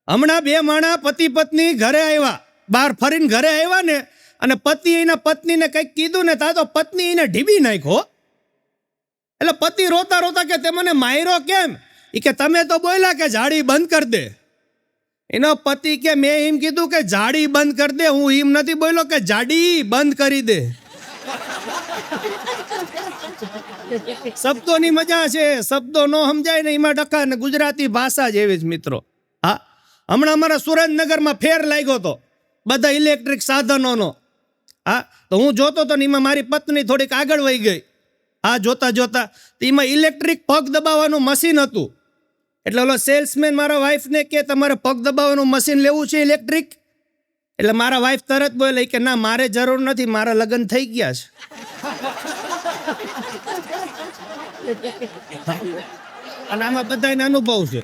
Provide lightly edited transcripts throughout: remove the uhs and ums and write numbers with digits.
હમણાં બે માણા પતિ પત્ની ઘરે આવ્યા, બહાર ફરીને ઘરે આવ્યા ને, અને પતિ એના પત્નીને કંઈક કીધું ને તા તો પત્ની એને ઢીબી નાખ્યો. એટલે પતિ રોતા રોતા કે તે મને માર્યો કેમ? એ કે તમે તો બોલ્યા કે જાડી બંધ કરી દે. એનો પતિ કે મેં એમ કીધું કે જાડી બંધ કરી દે, હું એમ નથી બોલ્યો કે જાડી બંધ કરી દે. શબ્દોની મજા છે, શબ્દો નો સમજાય ને એમાં ડખા ને ગુજરાતી ભાષા જેવી જ મિત્રો. હા, હમણાં અમારા સુરેન્દ્રનગરમાં ફેર લાગ્યો હતો બધા ઇલેક્ટ્રિક સાધનોનો. હા, તો હું જોતો હતો ને એમાં મારી પત્ની થોડીક આગળ વહી ગઈ. હા, જોતા જોતા એમાં ઇલેક્ટ્રિક પગ દબાવવાનું મશીન હતું. એટલે ઓલો સેલ્સમેન મારા વાઈફને કે તમારે પગ દબાવવાનું મશીન લેવું છે ઇલેક્ટ્રિક? એટલે મારા વાઈફ તરત બોલે કે ના મારે જરૂર નથી, મારા લગ્ન થઈ ગયા છે. અને આમાં બધાને અનુભવ છે.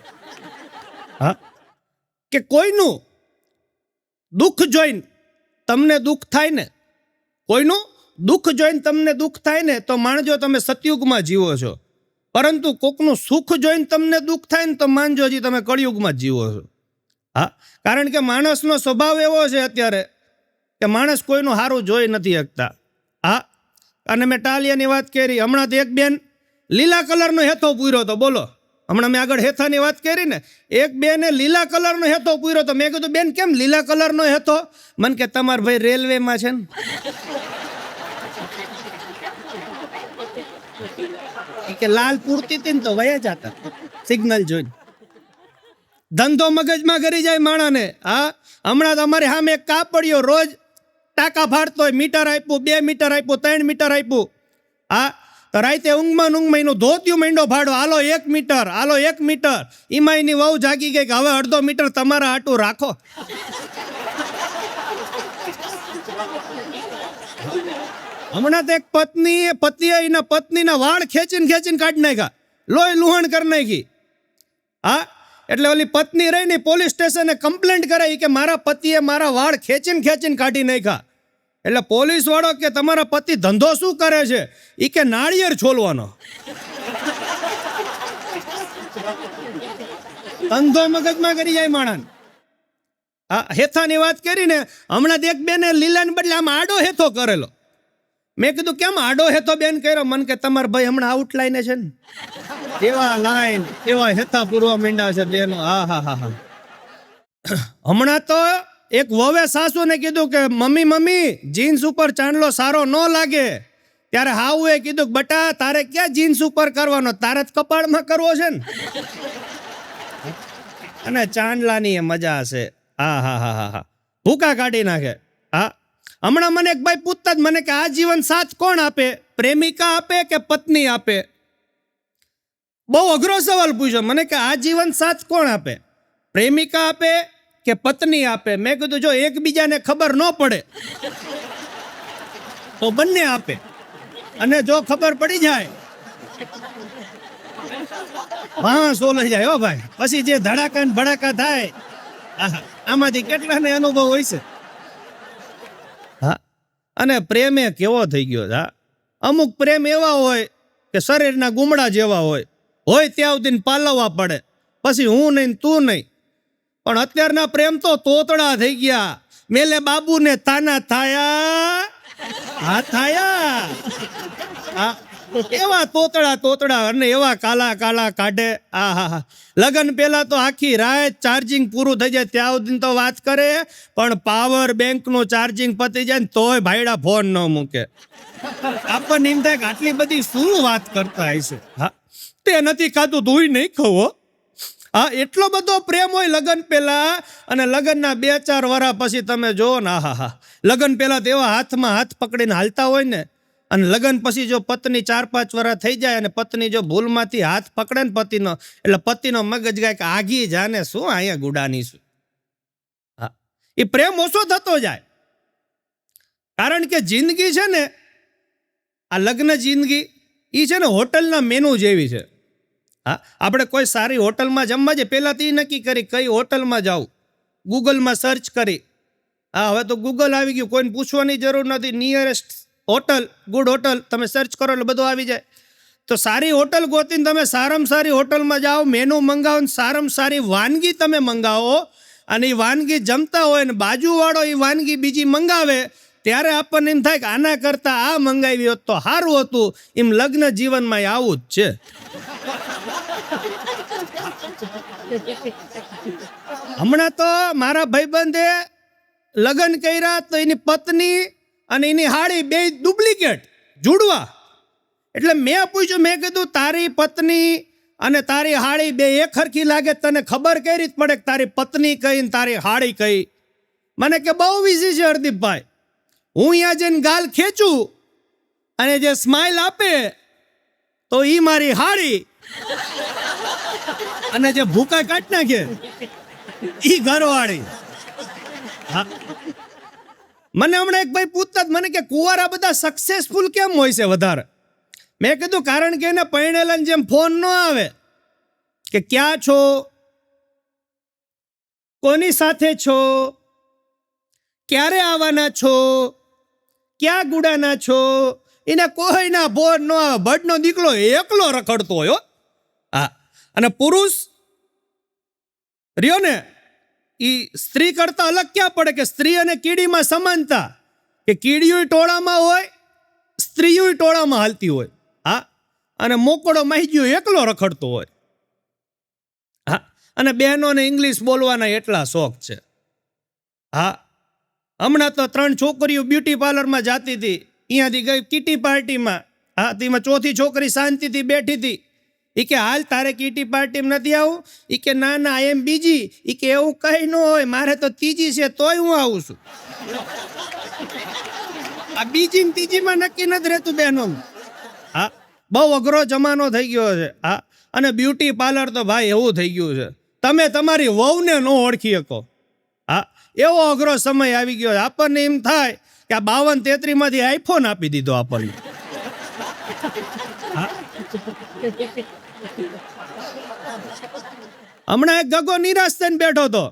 હા, કે કોઈનું દુઃખ જોઈને તમને દુઃખ થાય ને, કોઈનું દુઃખ જોઈને તમને દુઃખ થાય ને તો માનજો તમે સતયુગમાં જીવો છો. પરંતુ કોકનું સુખ જોઈને તમને દુઃખ થાય ને તો માનજો હજી તમે કળિયુગમાં જીવો છો. હા, કારણ કે માણસનો સ્વભાવ એવો છે અત્યારે કે માણસ કોઈનું સારું જોઈ નથી શકતા. હા, અને મેં ટાલિયાની વાત કરી. હમણાં તો એક બેન લીલા કલરનો હેથો પૂર્યો હતો. બોલો, હમણાં મેં આગળ હેથાની વાત કરી ને, એક બેને લીલા કલરનો હેથો પૂર્યો હતો. મેં કીધું બેન કેમ લીલા કલરનો હેથો? મને કે તમારા ભાઈ રેલવેમાં છે ને. કે લાલ પૂરતી હતી ને તો વયા જતા સિગ્નલ જોઈને. ધંધો મગજમાં કરી જાય માણાને. હા, હમણાં તો અમારે સામે એક કાપડિયો રોજ ટાંકા ફાડતો હોય. મીટર આપ્યું, 2 મીટર આપ્યું, 3 મીટર આપ્યું. હા, તો રાતે ઊંઘમાં એનું ધોતિયું માંડો ફાડો, હાલો 1 મીટર, હાલો 1 મીટર. એમાં એની વહુ જાગી ગઈ કે હવે અડધો મીટર તમારા હાટું રાખો. હમણાં તો એક પતિએ એના પત્નીના વાળ ખેંચીને કાઢી નાખ્યા, લોહી લુહાણ કરી નાખી. હા, એટલે ઓલી પત્ની રહીને પોલીસ સ્ટેશને કમ્પ્લેન્ટ કરાવી કે મારા પતિએ મારા વાળ ખેંચીને કાઢી નાખ્યા. એટલે પોલીસ વાળો કે તમારા પતિ ધંધો શું કરે છે? એ કે નાળિયેર છોલવાનો. ધંધો મગજમાં કરી જાય માણસ. હા, હેથાની વાત કરીને હમણાં એક બેને લીલાને બદલે આમ આડો હેથો કરેલો. મેં કીધું કેમ આડો હેતો બેન કર્યો? મન કે તમારા ભાઈ હમણાં આઉટલાઈન છે ને એવા લાઈન એવા હેતા પૂરવા માંડ્યા છે બેનો. હા હા હા હા. હમણાં તો એક વવે સાસુને કીધું કે મમ્મી જીન્સ ઉપર ચાંદલો સારો ન લાગે. ત્યારે હાઉએ કીધું કે બટા તારે ક્યાં જીન્સ ઉપર કરવાનો, તારે જ કપાળમાં કરવો છે ને. અને ચાંદલાની એ મજા છે. હા હા હા હા હા, ભૂકા કાઢી નાખે. હા, હમણાં મને એક ભાઈ પૂછતા જ મને કે આ જીવન સાથ કોણ આપે, પ્રેમિકા આપે કે પત્ની આપે? બહુ અઘરો સવાલ પૂછ્યો મને કે આ જીવન સાથ કોણ આપે, પ્રેમિકા આપે કે પત્ની આપે? મેં કીધું જો એકબીજાને ખબર ન પડે તો બંને આપે, અને જો ખબર પડી જાય હા સોલાઈ જાય હો ભાઈ. પછી જે ધડાકા ને ભડાકા થાય આમાંથી કેટલાને અનુભવ હોય છે. હા, અને પ્રેમ એ કેવો થઈ ગયો છે. અમુક પ્રેમ એવા હોય કે શરીરના ગુમડા જેવા હોય ત્યાં સુધી પાલવવા પડે, પછી હું નહીં તું નહીં. પણ અત્યારના પ્રેમ તો તોતડા થઈ ગયા. મેલે બાબુને તાના થાયા હા થાયા. હા, એવા તોતડા અને એવા કાલા કાઢે. આ હા, લગ્ન પહેલા તો આખી રાત ચાર્જિંગ પૂરું થઈ જાય ત્યાં સુધી તો વાત કરે, પણ પાવર બેંક નું ચાર્જિંગ પતી જાય ને તોય ભાઈડા ફોન ન મૂકે. આપણને એમ થાય કે આટલી બધી શું વાત કરતા હશે. હા, તે નથી ખાતું તું નહીં ખવો. હા, એટલો બધો પ્રેમ હોય લગ્ન પહેલા, અને લગ્નના 2-4 વર્ષ પછી તમે જોવો ને હા હા, લગ્ન પહેલા તો એવા હાથમાં હાથ પકડીને હાલતા હોય ને, અને લગ્ન પછી જો પત્ની 4-5 વર્ષ થઈ જાય અને પત્ની જો ભૂલમાંથી હાથ પકડે ને પતિનો, એટલે પતિનો મગજ ગાય કે આગી જાને શું અહીંયા ગુડાની શું. હા, એ પ્રેમ ઓછો થતો જાય. કારણ કે જિંદગી છે ને, આ લગ્ન જિંદગી એ છે ને હોટલના મેનુ જેવી છે. હા, આપણે કોઈ સારી હોટલમાં જમવા જઈએ પહેલાં તો એ નક્કી કરી કઈ હોટલમાં જાઉં, ગૂગલમાં સર્ચ કરી. હા, હવે તો ગૂગલ આવી ગયું, કોઈને પૂછવાની જરૂર નથી. નિયરેસ્ટ હોટલ, ગુડ હોટલ તમે સર્ચ કરો એટલે બધું આવી જાય. તો સારી હોટલ ગોતીને તમે સારામાં સારી હોટલમાં જાઓ, મેનુ મંગાવો, સારામાં સારી વાનગી તમે મંગાવો, અને એ વાનગી જમતા હોય ને બાજુવાળો એ વાનગી બીજી મંગાવે ત્યારે આપણને એમ થાય કે આના કરતાં આ મંગાવી હોત તો સારું હતું. એમ લગ્ન જીવનમાં આવું જ છે. હમણાં તો મારા ભાઈબંધે લગ્ન કર્યા તો એની પત્ની અને એની હાળી બે ડુપ્લિકેટ જુડવા. એટલે મેં પૂછ્યું, મેં કીધું તારી પત્ની અને તારી હાળી બે એક હરખી લાગે, તને ખબર કઈ રીત પડે કે તારી પત્ની કઈ ને તારી હાળી કઈ? મને કે બહુ ઈઝી છે હરદીપભાઈ, હું અહીંયા જઈને ગાલ ખેંચું અને જે સ્માઇલ આપે તો ઈ મારી હાળી, અને જે ભૂકા કાઢ નાખે ઈ ઘરવાળી. હા, મને હમણાં એક ભાઈ પૂછતા મને કે કુંવારા બધા સક્સેસફુલ કેમ હોય છે વધારે? મેં કીધું કારણ કે એને પરણેલાની જેમ ફોન ન આવે કે ક્યાં છો, કોની સાથે છો, ક્યારે આવવાના છો, ક્યાં ગુડાના છો, એને કોઈના ફોન ન આવે. ભટનો દીકરો એકલો રખડતો હોય. હા, અને પુરુષ રહ્યો ને એ સ્ત્રી કરતા અલગ ક્યાં પડે કે સ્ત્રી અને કીડીમાં સમાનતા, કે કીડીઓ ટોળામાં હોય, સ્ત્રીઓ ટોળામાં હાલતી હોય. હા, અને મોકળો માહિતીઓ એકલો રખડતો હોય. હા, અને બહેનોને ઇંગ્લિશ બોલવાના એટલા શોખ છે. હા, હમણાં તો 3 છોકરીઓ બ્યુટી પાર્લરમાં જાતી હતી, અહીંયાથી ગઈ કીટી પાર્ટીમાં. હા, તેમાં ચોથી છોકરી શાંતિથી બેઠી હતી. એ કે હાલ તારે કીટી પાર્ટીમાં નથી આવું? એ કે ના ના આઈ એમ બીજી. એ કે એવું કઈ ન હોય, મારે તો ત્રીજી છે તોય હું આવું છું. આ બીજી ને ત્રીજીમાં નક્કી નથી રહેતું બહેનો. હા, બહુ અઘરો જમાનો થઈ ગયો છે. હા, અને બ્યુટી પાર્લર તો ભાઈ એવું થઈ ગયું છે તમે તમારી વહુને ન ઓળખી શકો. હા, એવો અઘરો સમય આવી ગયો છે. આપણને એમ થાય કે આ 52-33 માંથી આઈફોન આપી દીધો આપણને. હમણાં એક ગગો નિરાશ થઈને બેઠો હતો.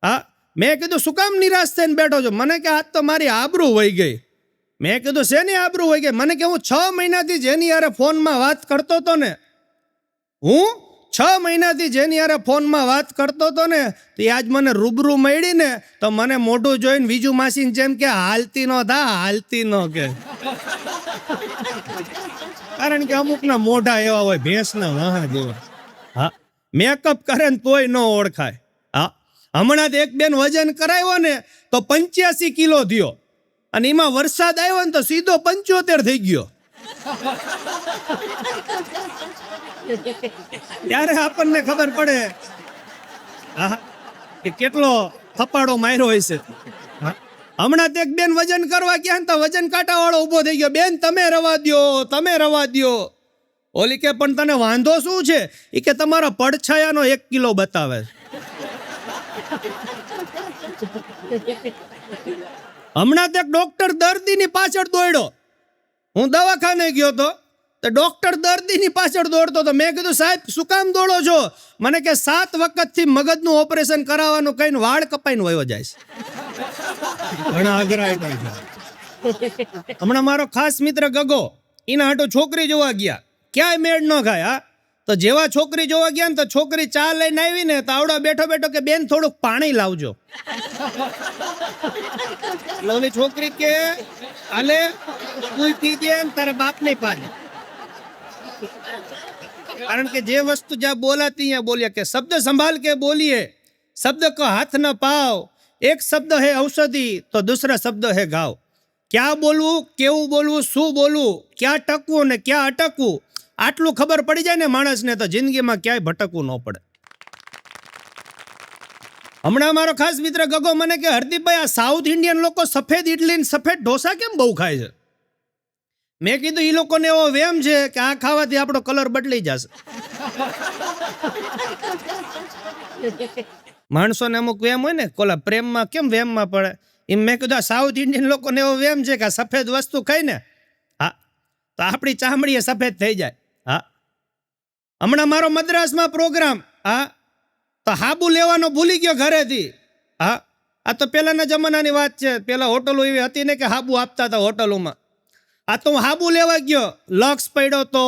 હા, મેં કીધું શું કામ નિરાશ થઈને બેઠો છો? મને કે આજ તો મારી આબરૂ વહી ગઈ. મેં કીધું શેની આબરૂ વહી ગઈ? મને કે હું 6 મહિનાથી જેની હારે ફોનમાં વાત કરતો હતો ને, હું 6 મહિનાથી જેની હારે ફોનમાં વાત કરતો હતો ને, તો આજ મને રૂબરૂ મળી ને તો મને મોઢું જોઈને બીજું માસીને જેમ કે હાલતી નો થા, હાલતી નો કે. કારણ કે અમુકના મોઢા એવા હોય ભેંસના વાહ જેવા. હા, મેકઅપ કરે ને તોય ન ઓળખાય. હા, હમણાં એક બેન વજન કરાવ્યો ને તો 85 કિલો થયો, અને એમાં વરસાદ આવ્યો ને તો સીધો 75 થઈ ગયો. ત્યારે આપણને ખબર પડે કે કેટલો થપાડો માર્યો હોય છે. હમણાં એક બેન વજન કરવા ગયા તો વજન કાંટા વાળો ઉભો થઈ ગયો, બેન તમે રવા દ્યો, તમે રવા દ્યો. ઓલી કે પણ તને વાંધો શું છે? એ કે તમારા પડછાયાનો 1 કિલો બતાવે. હમણાં એક ડોક્ટર દર્દીની પાછળ દોડ્યો. હું દવાખાને ગયો તો ડોક્ટર દર્દીની પાછળ દોડતો હતો. મેં કીધું સાહેબ શું કામ દોડો છો? મને કે 7 વખતથી મગજનું ઓપરેશન કરાવવાનું કહીને વાળ કપાઈને વયો જાય છે. ઘણા અઘરા. હમણાં મારો ખાસ મિત્ર ગગો એના હાટો છોકરી જોવા ગયા, ક્યાંય મેળ ન ખાય. હા, તો જેવા છોકરી જોવા ગયા ને તો છોકરી ચા લઈને આવી ને તો આવડો બેઠો બેઠો કે બેન થોડુંક પાણી લાવજો. ઓલી છોકરી કે આલે તું પી દે તારે બાપ નહીં પાડે. કારણ કે જે વસ્તુ જ્યાં બોલાતી ત્યાં બોલિए, કે શબ્દ સંભાल के बोलिए, शब्द को हाथ न पाओ, एक शब्द है औषधि तो दूसरा शब्द है घाव. ક્યાં બોલવું, કેવું બોલવું, શું બોલવું, ક્યાં ટકવું ને ક્યાં અટકવું, આટલું ખબર પડી જાય ને માણસને તો જિંદગીમાં ક્યાંય ભટકવું ન પડે. હમણાં મારો ખાસ મિત્ર ગગો મને કે હરદીપભાઈ આ સાઉથ ઇન્ડિયન લોકો સફેદ ઇડલી ને સફેદ ઢોસા કેમ બહુ ખાય છે? મેં કીધું એ લોકોને એવો વેમ છે કે આ ખાવાથી આપણો કલર બદલાઈ જશે. માણસોને અમુક વેમ હોય ને, કોલા પ્રેમમાં કેમ વેમમાં પડે એમ. મેં કીધું આ સાઉથ ઇન્ડિયન લોકોને એવો વેમ છે કે આ સફેદ વસ્તુ ખાઈને હા તો આપણી ચામડીએ સફેદ થઈ જાય. હા, હમણાં મારો મદ્રાસમાં પ્રોગ્રામ. હા, તો હાબુ લેવાનો ભૂલી ગયો ઘરેથી. હા, આ તો પહેલાના જમાનાની વાત છે. પહેલા હોટલો એવી હતી ને કે હાબુ આપતા હતા હોટલોમાં. આ તો હું હાબુ લેવા ગયો, લક્સ પડ્યો તો,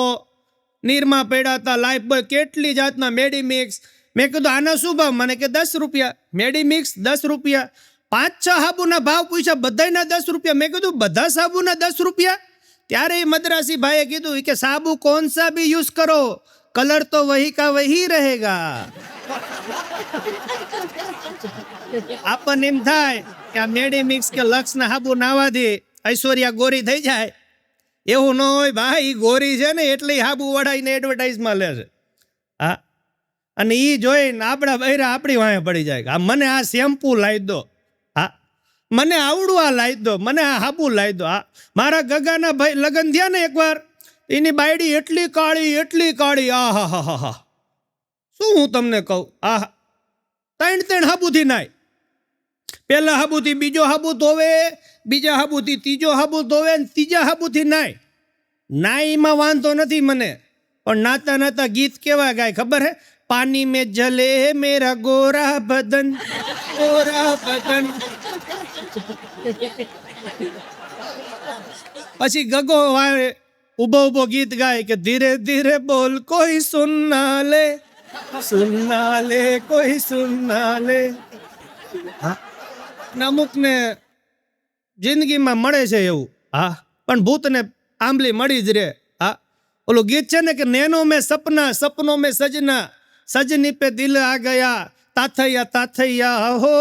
નિરમા પડ્યા હતા, લાઈફ બોય, કેટલી જાતના મેડીમિક્સ, મેં કીધું આના શું ભાવ? મને કે 10 રૂપિયા. મેડી મિક્સ 10 રૂપિયા. 5-6 સાબુના ભાવ પૂછ્યા, બધાના 10 રૂપિયા. મેં કીધું બધા સાબુના 10 રૂપિયા? ત્યારે એ મદ્રાસી ભાઈએ કીધું કે સાબુ કોણ સા ભી યુઝ કરો, કલર તો વહી કા વહી રહેગા. આપણને એમ થાય કે આ મેડી મિક્સ કે લક્સના સાબુ નાવાથી ઐશ્વર્યા ગોરી થઈ જાય. એવું ન હોય ભાઈ, ગોરી છે ને એટલે સાબુ વડાઈને એડવર્ટાઇઝમાં લે છે. હા, અને એ જોઈને આપણા બૈરા આપણી વાંહે પડી જાય કે મને આ શેમ્પુ લાવી દો, હા મને આવડું આ લાવી દો, મને આ સાબુ લાવી દો. હા, મારા ગગાના ભાઈ લગ્ન થયા ને એકવાર, એની બાયડી એટલી કાળી, આ હા હા હા હા, શું હું તમને કહું. આ 3 સાબુથી નાય. પહેલા સાબુથી બીજો સાબુ ધોવે, બીજા સાબુથી ત્રીજો સાબુ ધોવે, ત્રીજા સાબુથી નાય. નાઈમાં વાંધો નથી મને, પણ નાતા નાતા ગીત કેવા ગાય ખબર હે? પાણી મેં જલે મેરા ગોરા બદન, ગોરા બદન. પછી ગગો ઊભો ગીત ગાય કે ધીરે ધીરે બોલ કોઈ સુનના લે, કોઈ સુનના લે. હા, અમુક ને જિંદગીમાં મળે છે એવું, હા, પણ ભૂતને આંબલી મળી જ રે. હા, ઓલું ગીત છે ને કે નેનો મેં સપના, સપનો મેં સजना, સજની પે દિલ આ ગયા, તાથૈયા હો.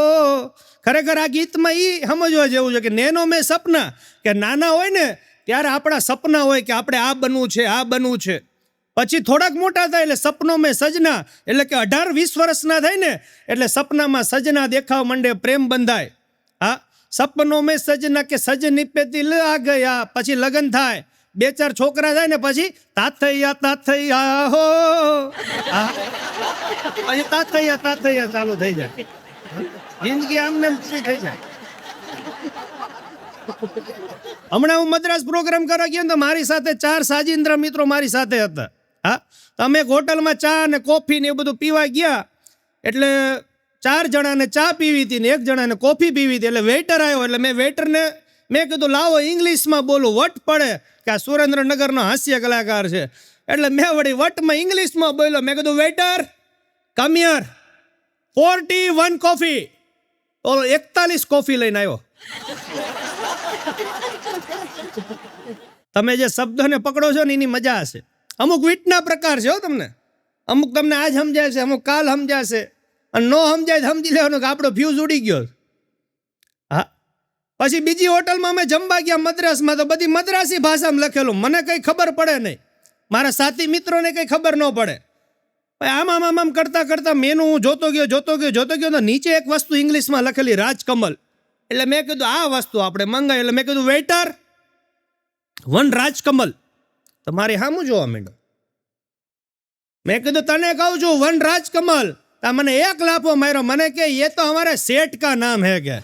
ખરેખર આ ગીતમાં ઈ સમજવા જેવું છે કે નેનો મેં સપના, કે નાના હોય ને ત્યારે આપણા સપના હોય કે આપણે આ બનવું છે. પછી થોડાક મોટા થાય એટલે સપનો મેં સजना, એટલે કે 18-20 વર્ષના થાય ને એટલે સપનામાં સજના દેખાવ માંડે, પ્રેમ બંધાય. હા, સપનો મેં સजना કે સજની પે દિલ આ ગયા. પછી લગ્ન થાય, 2-4 છોકરા થાય ને પછી તાથૈયા હો. હા, પછી તાથૈયા ચાલુ થઈ જાય. જિંદગી આમને પૂરી થઈ જાય. હમણાં હું મદ્રાસ પ્રોગ્રામ કરવા ગયો તો મારી સાથે 4 સાજિંદ્ર મિત્રો મારી સાથે હતા. હા, તમે એક હોટલમાં ચા અને કોફી ને એ બધું પીવા ગયા, એટલે 4 જણાને ચા પીવી હતી ને 1 જણાને કોફી પીવી હતી. એટલે વેઇટર આવ્યો, એટલે મેં વેઇટરને કીધું લાવો ઇંગ્લિશમાં બોલું, વટ પડે કે આ સુરેન્દ્રનગરનો હાસ્ય કલાકાર છે. એટલે મેં વળી વટમાં ઇંગ્લિશમાં બોલ્યો. મેં કીધું વેઇટર કમ હિયર, 41 કોફી. તો 41 કોફી લઈને આવ્યો. તમે જે શબ્દોને પકડો છો ને એની મજા હશે. અમુક વીટના પ્રકાર છે હો તમને. અમુક તમને આજ સમજાય છે, અમુક કાલ સમજાશે, અને નો સમજાય સમજી લેવાનું કે આપણો ફ્યુઝ ઉડી ગયો. હા, પછી બીજી હોટલમાં અમે જમવા ગયા મદ્રાસમાં, તો બધી મદ્રાસી ભાષામાં લખેલું. મને કંઈ ખબર પડે નહીં, મારા સાથી મિત્રોને કંઈ ખબર ન પડે. આમ કરતા મેનુ હું જોતો ગયો તો નીચે એક વસ્તુ ઇંગ્લિશમાં લખેલી, રાજકમલ. એટલે મેં કીધું આ વસ્તુ આપણે મંગાવી. એટલે મેં કીધું વેઇટર 1 રાજકમલ. તમારી સામું જોવા માંડ્યો. મેં કીધું તને કહું છું 1 રાજકમલ. તા મને 1 લાફો માર્યો. મને કે ये तो हमारे सेठ का नाम है क्या.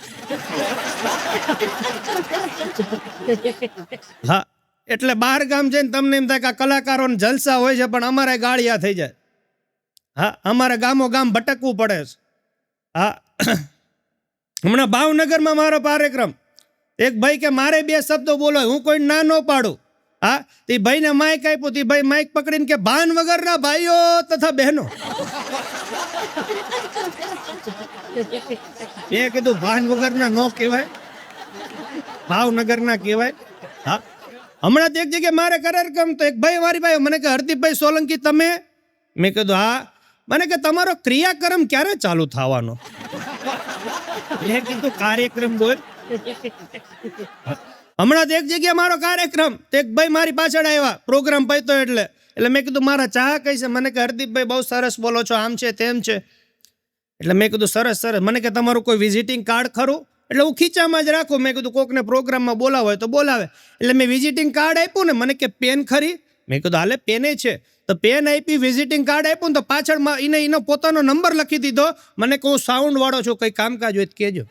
હા, એટલે બહાર ગામ જઈને તમને એમ થાય કે આ કલાકારોને જલસા હોય છે, પણ અમારે ગાળિયા થઈ જાય. હા, અમારે ગામો ગામ ભટકવું પડે છે. હા, હમણાં ભાવનગરમાં મારો કાર્યક્રમ, એક ભાઈ કે મારે 2 શબ્દો બોલો, હું કોઈ ના ન પાડું. હા, તે ભાઈને માઇક આપ્યું, તે ભાઈ માઇક પકડીને કે ભાન વગરના ભાઈઓ તથા બહેનો. મેં કીધું ભાન વગરના નો કહેવાય, ભાવનગરના કહેવાય. હા, હમણાં તો એક જગ્યાએ મારે કાર્યક્રમ, તો એક ભાઈ મારી ભાઈ મને કે હરદીપભાઈ સોલંકી તમે. મેં કીધું હા. મને કે તમારો ક્રિયાક્રમ ક્યારે ચાલુ થવાનો. મેં કીધું કાર્યક્રમ બોલ. હમણાં તો એક જગ્યાએ મારો કાર્યક્રમ, તો એક ભાઈ મારી પાછળ આવ્યા પ્રોગ્રામ પૈતો એટલે મેં કીધું મારા ચા કઈ છે. મને કે હરદીપભાઈ બહુ સરસ બોલો છો, આમ છે તેમ છે. એટલે મેં કીધું સરસ. મને કે તમારું કોઈ વિઝિટિંગ કાર્ડ ખરું? એટલે હું ખીચામાં જ રાખું. મેં કીધું કોકને પ્રોગ્રામમાં બોલાવો હોય તો બોલાવે. એટલે મેં વિઝિટિંગ કાર્ડ આપ્યું ને, મને કે પેન ખરી? મેં કીધું હાલે પેને છે. તો પેન આપી, વિઝિટિંગ કાર્ડ આપ્યું ને, તો પાછળમાં એનો પોતાનો નંબર લખી દીધો. મને કહું સાઉન્ડ વાળો છું, કંઈ કામકાજ હોય તો કહેજો.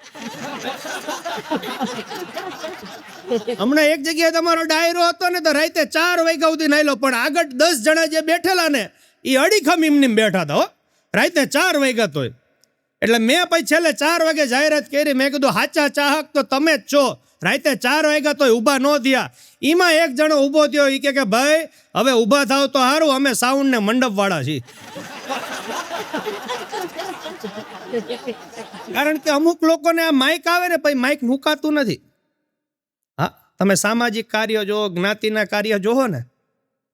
હમણાં એક જગ્યાએ તમારો ડાયરો હતો ને, તો રાતે 4 વાગ્યા સુધી નાયલો, પણ આગળ 10 જણા જે બેઠેલા ને એ અડીખમ એમની બેઠા હતા હો, રાતે 4 વાગ્યા તોય. એટલે મેં પછી છેલ્લે 4 વાગે જાહેરાત કરી. મેં કીધું સાચા ચાહક તો તમે જ છો. રાતે 4 વાગ્યા તોય ઊભા ન થયા. એમાં એક જણો ઊભો થયો. એ કે ભાઈ હવે ઊભા થાવ તો સારું, અમે સાઉન્ડ ને મંડપ વાળા છીએ. કારણ કે અમુક લોકોને આ માઇક આવે ને પછી માઇક મુકાતું નથી. હા, તમે સામાજિક કાર્ય જો, જ્ઞાતિના કાર્ય જોવો ને,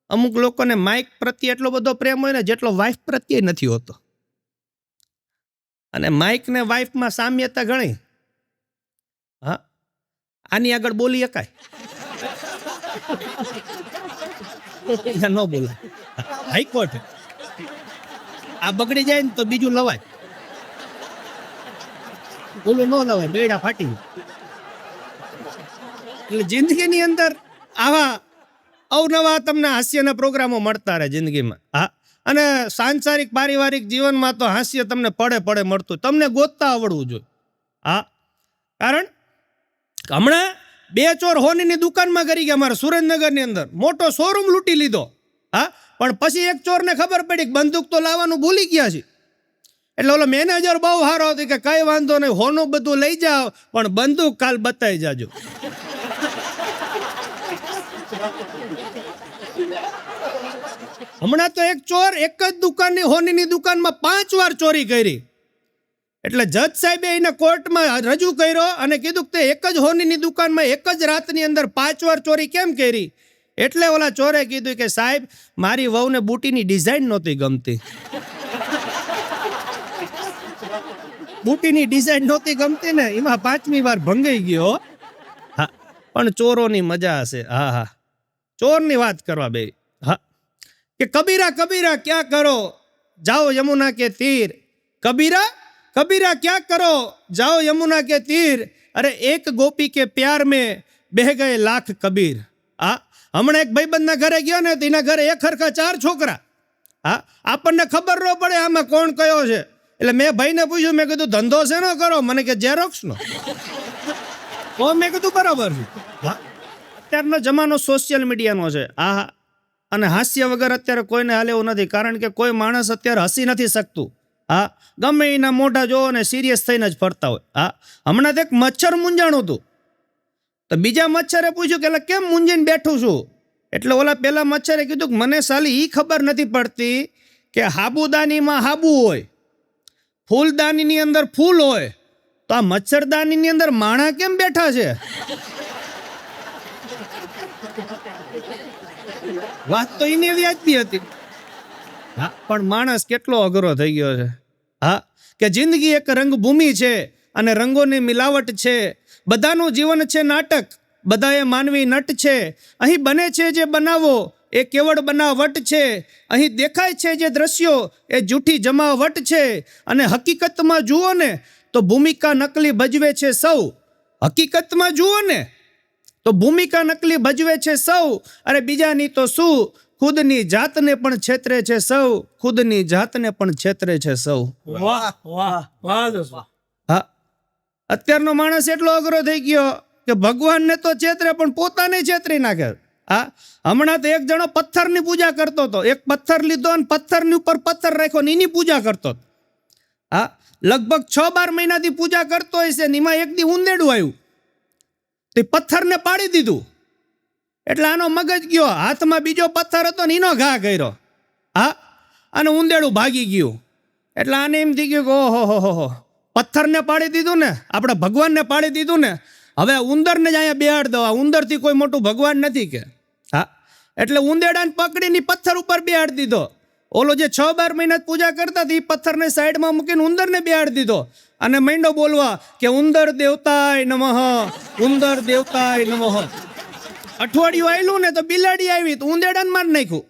અમુક લોકોને માઇક પ્રત્યે એટલો બધો પ્રેમ હોય ને જેટલો વાઇફ પ્રત્યે નથી હોતો. અને માઇક ને વાઇફમાં સામ્યતા ઘણી. હા, આની આગળ બોલી શકાય? ન બોલાય. હાઈકોર્ટ આ બગડી જાય ને તો બીજું લવાય, બોલું ન લવાય, બેડા ફાટી. એટલે જિંદગીની અંદર આવા અવનવા તમને હાસ્યના પ્રોગ્રામો મળતા રહે જિંદગીમાં. હા, અને સાંસારિક પારિવારિક જીવનમાં તો હાસ્ય તમને પડે મળતું, તમને ગોતતા આવડવું જોઈએ. હા, કારણ હમણાં 2 ચોર હોનીની દુકાનમાં કરી ગયા અમારા સુરેન્દ્રનગરની અંદર, મોટો શોરૂમ લૂંટી લીધો. હા, પણ પછી એક ચોરને ખબર પડી કે બંદૂક તો લાવવાનું ભૂલી ગયા છે. એટલે ઓલો મેનેજર બહુ સારો હતો કે કઈ વાંધો નહીં, હોનું બધું લઈ જાઓ પણ બંદૂક કાલ બતાવી જાજો. હમણાં તો એક ચોર એક જ દુકાનની હોનીની દુકાનમાં 5 વાર ચોરી કરી. એટલે જજ સાહેબે એને કોર્ટમાં રજૂ કર્યો અને કીધું કે એક જ હોનીની દુકાનમાં એક જ રાતની અંદર 5 વાર ચોરી કેમ કરી? એટલે ઓલા ચોરે કીધું કે સાહેબ, મારી વહુને બુટીની ડિઝાઇન નહોતી ગમતી. બુટીની ડિઝાઇન નહોતી ગમતી ને એમાં 5મી વાર ભંગાઈ ગયો. હા, પણ ચોરોની મજા હશે. હા હા, ચોરની વાત કરવા બે. હા, કે કબીરા કબીરા ક્યાં કરો જાઓ યમુના કે તીર, કબીરા कबीरा क्या करो जाओ यमुना के तीर, अरे एक गोपी के प्यार में बह गए लाख कबीर. હા, હમણાં એક ભાઈબંધના ઘરે ગયો ને, તેના ઘરે એક હરખા 4 છોકરા. હા, આપણને ખબર ન પડે આમાં કોણ કયો છે. એટલે મેં ભાઈને પૂછ્યું, મેં કીધું ધંધો શેનો કરો? મને કે ઝેરોક્સનો. તો મેં કીધું બરાબર છે. હા, અત્યારનો જમાનો સોશિયલ મીડિયાનો છે. હા, અને હાસ્ય વગર અત્યારે કોઈને હાલે એવું નથી, કારણ કે કોઈ માણસ અત્યારે હસી નથી શકતું. હા, ગમે એના મોઢા જોવો ને સિરિયસ થઈને જ ફરતા હોય. હા, હમણાં તો એક મચ્છર મૂંઝાણું હતું, તો બીજા મચ્છરે પૂછ્યું કે એટલે કેમ મૂંઝીને બેઠું છું? એટલે ઓલા પેલા મચ્છરે કીધું કે મને સાલી ઈ ખબર નથી પડતી કે હાબુદાનીમાં હાબુ હોય, ફૂલદાનીની અંદર ફૂલ હોય, તો આ મચ્છરદાનીની અંદર માણા કેમ બેઠા છે? વાત તો એની વ્યાજબી હતી. હા, પણ માણસ કેટલો અઘરો થઈ ગયો છે. હા, કે જિંદગી એક રંગભૂમિ છે અને રંગોની મિલાવટ છે. બધાનું જીવન છે નાટક, બધા એ માનવી નટ છે. અહીં બને છે જે બનાવો એ કેવળ બનાવટ છે. અહીં દેખાય છે જે દ્રશ્યો એ જૂઠી જમાવટ છે. અને હકીકતમાં જુઓ ને તો ભૂમિકા નકલી ભજવે છે સૌ. હકીકતમાં જુઓ ને તો ભૂમિકા નકલી ભજવે છે સૌ. અરે બીજાની તો શું, ખુદની જાતને પણ છેતરે છે સૌ. ખુદની જાતને પણ છેતરે છે સૌ. વાહ વાહ વાહ. હા, અત્યારનો માણસ એટલો અઘરો થઈ ગયો કે ભગવાનને તો છેતરે પણ પોતાને છેતરી નાખે. હા, હમણાં તો એક જણો પથ્થરની પૂજા કરતો હતો. એક પથ્થર લીધો અને પથ્થરની ઉપર પથ્થર રાખ્યો ને એની પૂજા કરતો. હા, લગભગ 6-12 મહિનાથી પૂજા કરતો હોય છે. એમાં એક દી ઉંદેડું આવ્યું, તે પથ્થરને પાડી દીધું. એટલે આનો મગજ ગયો, હાથમાં બીજો પથ્થર હતો ને એનો ઘા કર્યો. હા, અને ઉંદેડું ભાગી ગયું. એટલે આને એમ થઈ ગયું કે ઓહો હો, પથ્થરને પાડી દીધું ને, આપણે ભગવાનને પાડી દીધું ને, હવે ઉંદરને જ અહીંયા બેહાડ દો. આ ઉંદરથી કોઈ મોટું ભગવાન નથી કે. હા, એટલે ઉંદેડાને પકડીને પથ્થર ઉપર બેહાડી દીધો. ઓલો જે 6-12 મહિના પૂજા કરતા હતા એ પથ્થરને સાઈડમાં મૂકીને ઉંદરને બેહાડી દીધો અને માંડો બોલવા કે ઉંદર દેવતાય નમઃ, ઉંદર દેવતાય નમઃ. અઠવાડિયું આવેલું ને તો બિલાડી આવી તો ઉંદેડાને મારી નાખ્યું.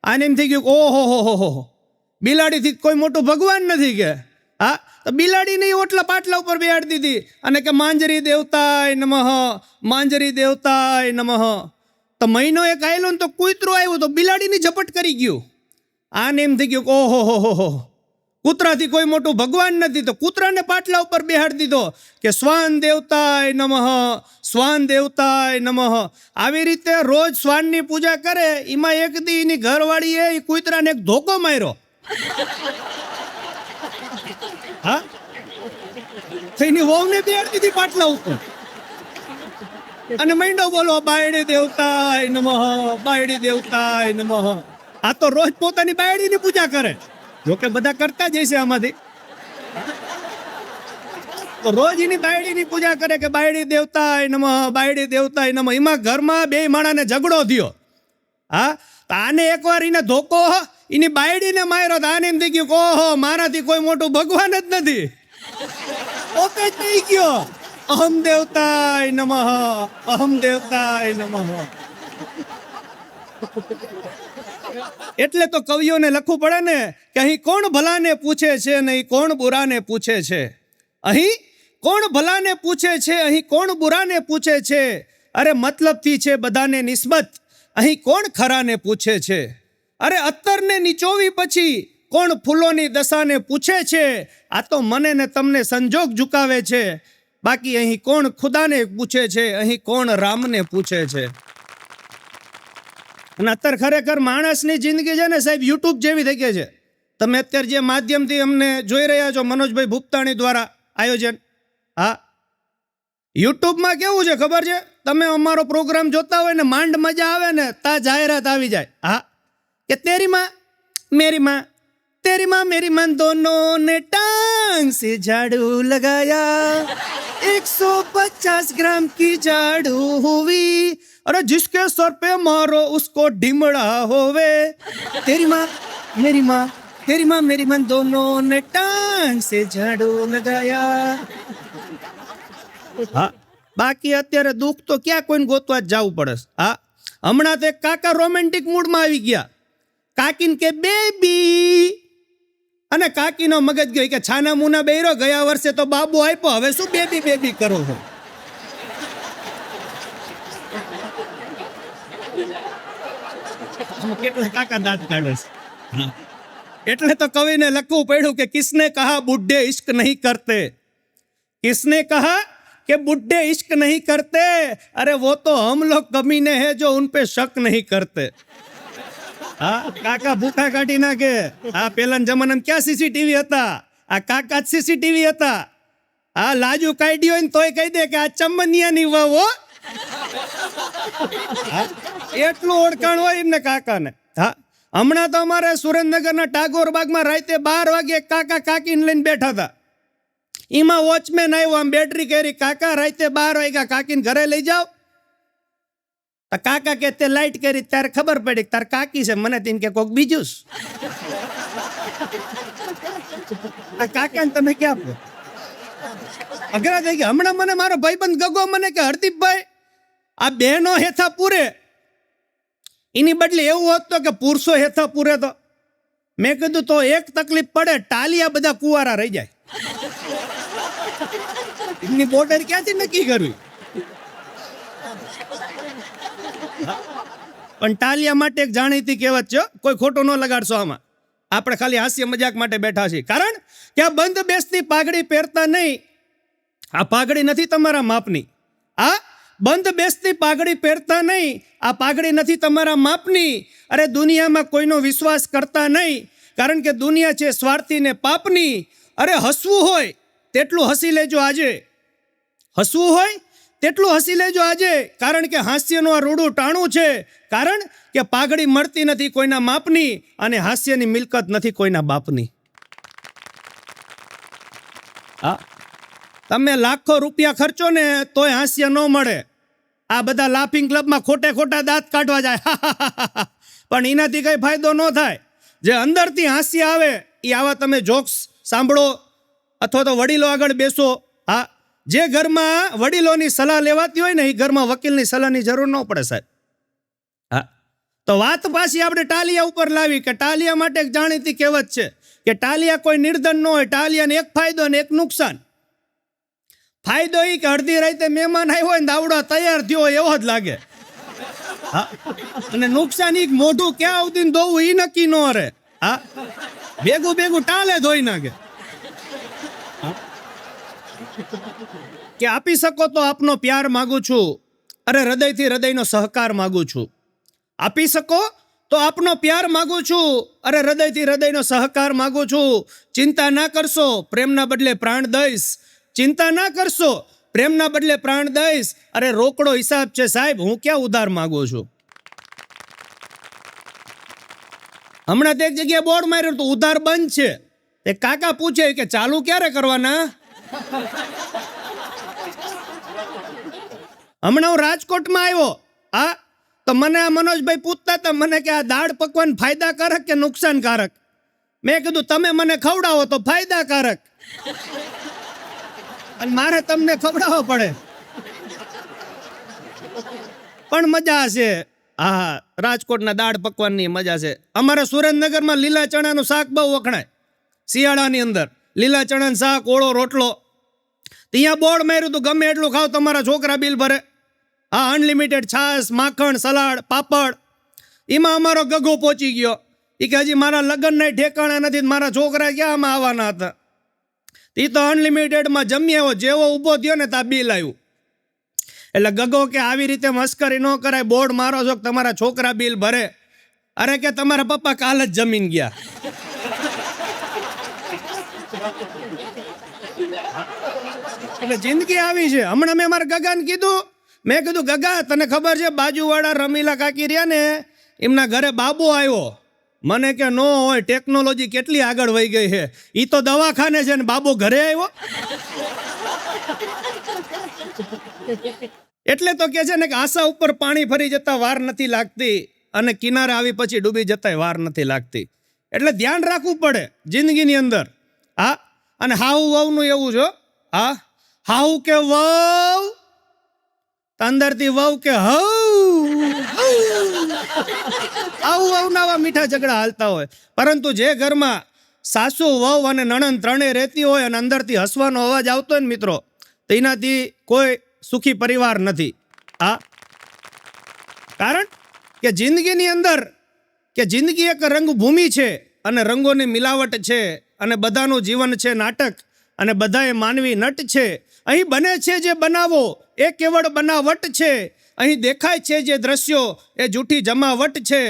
આને એમ થઈ ગયું કે ઓહો હો, બિલાડીથી કોઈ મોટું ભગવાન નથી કે. હા, તો બિલાડીને ઓટલા પાટલા ઉપર બેહાડી દીધી અને કે માંજરી દેવતાય નમઃ, માંજરી દેવતાય નમઃ. તો મહિનો એક આવેલો ને તો કૂતરું આવ્યું તો બિલાડીની ઝપટ કરી ગયું. આને એમ થઈ ગયું કે ઓહો હો, કૂતરાથી કોઈ મોટું ભગવાન નથી. તો કૂતરાને પાટલા ઉપર બેહાડી દીધો કે શ્વાન દેવતાય નમઃ, શ્વાન દેવતાય નમઃ. આવી રીતે રોજ શ્વાનની પૂજા કરે. એમાં એક દી એની ઘરવાળીએ એ કૂતરાને એક ધોકો માર્યો. હા, તો એની વહુને બેહાડી દીધી પાટલા ઉપર અને માંડો બોલો બાયડી દેવતાય નમઃ, બાયડી દેવતાય નમઃ. આ તો રોજ પોતાની બાયડીની પૂજા કરે. જોકે બધા કરતા જ હશે આમાંથી. તો રોજ એની બાયડીની પૂજા કરે કે બાયડી દેવતાય નમઃ, બાયડી દેવતાય નમઃ. એમાં ઘરમાં બે માણાને ઝઘડો થયો. હા, તો આને એકવાર એને ધોકો એની બાયડીને માર્યો, તો આને એમ થઈ ગયું કે ઓહો, મારાથી કોઈ મોટું ભગવાન જ નથી. ઓકે થઈ ગયો, અહમ દેવતાય નમઃ, અહમ દેવતાય નમઃ. એટલે તો કવિઓને લખવું પડે ને કે અહીં કોણ ભલાને પૂછે છે ને અહીં કોણ બુરાને પૂછે છે. અહીં કોણ ભલાને પૂછે છે, અહીં કોણ બુરાને પૂછે છે. અરે મતલબથી છે બધાને નિસ્બત, અહીં કોણ ખરાને પૂછે છે. અરે અત્તરને નીચોવી પછી કોણ ફૂલોની દશાને પૂછે છે. આ તો મને ને તમને સંજોગ ઝુકાવે છે. બાકી અહીં કોણ ખુદાને પૂછે છે, અહીં કોણ રામને પૂછે છે. અને અત્યારે ખરેખર માણસની જિંદગી છે ને સાહેબ યુટ્યુબ જેવી થઈ ગઈ છે. તમે અત્યારે જે માધ્યમથી અમને જોઈ રહ્યા છો, મનોજભાઈ ભૂપતાણી દ્વારા આયોજન, હા, યુટ્યુબમાં કેવું છે ખબર છે? તમે અમારો પ્રોગ્રામ જોતા હોય ને માંડ મજા આવે ને તા જાહેરાત આવી જાય. હા, કે તેરી માં મેરી માં, तेरी माँ मेरी माँ दोनों ने टांग से झाड़ू लगाया, 150 ग्राम की झाड़ू हुई, अरे जिसके सर पे मारो उसको ढिमड़ा होवे. तेरी माँ मेरी माँ, तेरी माँ मेरी माँ दोनों ने टांग से झाड़ू लगाया. હા, બાકી અત્યારે દુઃખ તો ક્યાં કોઈને ગોતવા જ જવું પડે. હા, હમણાં તો એક કાકા રોમેન્ટિક મૂડમાં આવી ગયા. કાકીને કે બેબી, અને કાકીનો મગજ ગયો કે છાના મુના બેરો, ગયા વર્ષે તો બાબુ આપ્યો, હવે શું બેબી બેબી કરો છો. કેટલા કાકા દાંત કાઢે છે. એટલે તો કવિને લખવું પડ્યું કે કિસને કહા બુઢ્ઢે ઇશ્ક નહીં કરતે, किसने कहा कि बुढ़े इश्क नहीं करते, अरे वो तो हम लोग कमीने हैं जो उन पे शक नहीं करते. હા, કાકા ભૂખા કાઢી નાખે. આ પેલા જમાનામાં ક્યાં સીસીટીવી હતા? આ કાકા જ સીસીટીવી હતા. આ લાજુ કાઢી હોય ને તોય કહી દે કે આ ચમનિયાની વાવ હો. એટલું ઓળખાણ હોય એમને કાકાને. હા, હમણાં તો અમારે સુરેન્દ્રનગરના ટાગોર બાગમાં રાતે 12 વાગે કાકા કાકીને લઈને બેઠા હતા. એમાં વોચમેન આવ્યો, આમ બેટરી કરી, કાકા રાતે 12 વાગ્યા કાકીને ઘરે લઈ જાઓ. કાકા કે તે લાઈટ કરી ત્યારે ખબર પડી તાર કાકી છે, મને તેમ કે કોક બીજું. કાકાને તમે ક્યાં આપો અઘરા થઈ ગયા. હમણાં મને મારો ભાઈબંધ ગગો મને કે હરદીપભાઈ, આ બહેનો હેથા પૂરે એની બદલે એવું હોત તો કે પુરુષો હેથા પૂરે તો. મેં કીધું તો એક તકલીફ પડે, ટાલિયા બધા કુવારા રહી જાય. એમની બોર્ડર ક્યાંથી નક્કી કરવી? પણ ટાલિયા માટે એક જાણીતી કહેવત છે, કોઈ ખોટું ન લગાડશો આમાં. આપણે ખાલી હાસ્ય મજાક માટે બેઠા છીએ. કારણ કે આ બંધ બેસતી પાઘડી પહેરતા નહીં. આ પાઘડી નથી તમારા માપની. આ બંધ બેસતી પાઘડી પહેરતા નહીં. આ પાઘડી નથી તમારા માપની. અરે દુનિયામાં કોઈનો વિશ્વાસ કરતા નહીં, કારણ કે દુનિયા છે સ્વાર્થી ને પાપની. અરે હસવું હોય તેટલું હસી લેજો આજે, હસવું હોય તેટલું હસી લેજો આજે, કારણ કે હાસ્યનું આ રૂડું ટાણું છે. કારણ કે પાઘડી મળતી નથી કોઈના માપની, અને હાસ્યની મિલકત નથી કોઈના બાપની. હા, તમે લાખો રૂપિયા ખર્ચો ને તોય હાસ્ય ન મળે. આ બધા લાફિંગ ક્લબમાં ખોટે ખોટા દાંત કાઢવા જાય, પણ એનાથી કઈ ફાયદો ન થાય. જે અંદરથી હાસ્ય આવે એ આવા તમે જોક્સ સાંભળો અથવા તો વડીલો આગળ બેસો. હા, જે ઘરમાં વડીલોની સલાહ લેવાતી હોય ને એ ઘરમાં વકીલની સલાહની જરૂર ન પડે સાહેબ. હા, તો વાત પાછી આપણે ટાલિયા ઉપર લાવી કે ટાલિયા માટે એક જાણીતી કહેવત છે કે ટાલિયા કોઈ નિર્ધન ન હોય. ટાલિયાને એક ફાયદો ને એક નુકસાન. ફાયદો એ કે અડધી રાતે મહેમાન આવ્યો હોય ને દાવડો તૈયાર થયો હોય એવો જ લાગે. હા, અને નુકસાન એ મોઢું ક્યાં આવતી ને ધોવું એ નક્કી ન રહે. હા, ભેગું ભેગું ટાલે ધોઈ નાખે. કે આપી શકો તો આપનો પ્યાર માગું છું, અરે હૃદયથી હૃદયનો સહકાર માગું છું. આપી શકો તો આપનો પ્યાર માગું છું, અરે હૃદયથી હૃદયનો સહકાર માગું છું. ચિંતા ના કરશો, પ્રેમના બદલે પ્રાણ દઈશ. ચિંતા ના કરશો, પ્રેમના બદલે પ્રાણ દઈશ. અરે રોકડો હિસાબ છે સાહેબ, હું ક્યાં ઉધાર માગું છું. હમણાં તો એક જગ્યાએ બોર્ડ માર્યું તો ઉધાર બંધ છે. એ કાકા પૂછે કે ચાલુ ક્યારે કરવાના? હમણાં હું રાજકોટમાં આવ્યો હા તો મને આ મનોજભાઈ પૂછતા હતા મને કે આ દાળ પકવાન ફાયદાકારક કે નુકસાનકારક. મેં કીધું તમે મને ખવડાવો તો ફાયદાકારક અને મારે તમને ખવડાવવો પડે પણ મજા છે. હા રાજકોટના દાળ પકવાનની મજા છે. અમારા સુરેન્દ્રનગરમાં લીલા ચણાનું શાક બહુ વખણાય શિયાળાની અંદર. લીલા ચણાનું શાક ઓળો રોટલો ત્યાં બોર્ડ માર્યું તું ગમે એટલું ખાવ તમારા છોકરા બિલ ભરે. હા અનલિમિટેડ છાશ માખણ સલાડ પાપડ. એમાં અમારો ગગો પહોંચી ગયો એ કે હજી મારા લગ્નના ઠેકાણા નથી મારા છોકરા ક્યાં આમાં આવવાના હતા. એ તો અનલિમિટેડમાં જમી આવ્યો જેવો ઊભો થયો ને ત્યાં બિલ આવ્યું. એટલે ગગો કે આવી રીતે મસ્કરી ન કરાય બોર્ડ મારો છો કે તમારા છોકરા બિલ ભરે. અરે કે તમારા પપ્પા કાલ જ જમીન ગયા. એટલે જિંદગી આવી છે. હમણાં મેં મારા ગગાને કીધું મેં કીધું ગગા તને ખબર છે બાજુવાળા રમીલા કાકી રહ્યા ને એમના ઘરે બાબો આવ્યો. મને કે નો હોય ટેકનોલોજી કેટલી આગળ વહી ગઈ છે. ઈ તો દવાખાને છે ને બાબો ઘરે આવ્યો. એટલે તો કે છે ને કે આશા ઉપર પાણી ફરી જતા વાર નથી લાગતી અને કિનારે આવી પછી ડૂબી જતા વાર નથી લાગતી. એટલે ધ્યાન રાખવું પડે જિંદગીની અંદર. હા અને હાવ વહુનું એવું છો હા હાવ કે વહુ અંદરથી વહુ કે આવું આવા મીઠા ઝઘડા હાલતા હોય. પરંતુ જે ઘરમાં સાસુ વહુ અને નણંદ ત્રણેય રહેતી હોય અને અંદરથી હસવાનો અવાજ આવતો હોય ને મિત્રો તો એનાથી કોઈ સુખી પરિવાર નથી. હા કારણ કે જિંદગીની અંદર કે જિંદગી એક રંગભૂમિ છે અને રંગોની મિલાવટ છે અને બધાનું જીવન છે નાટક અને બધાએ માનવી નટ છે. અહીં બને છે જે બનાવો એ કેવળ બનાવટ છે. અહીં દેખાય છે જે દ્રશ્યો એ જૂઠી જમાવટ છે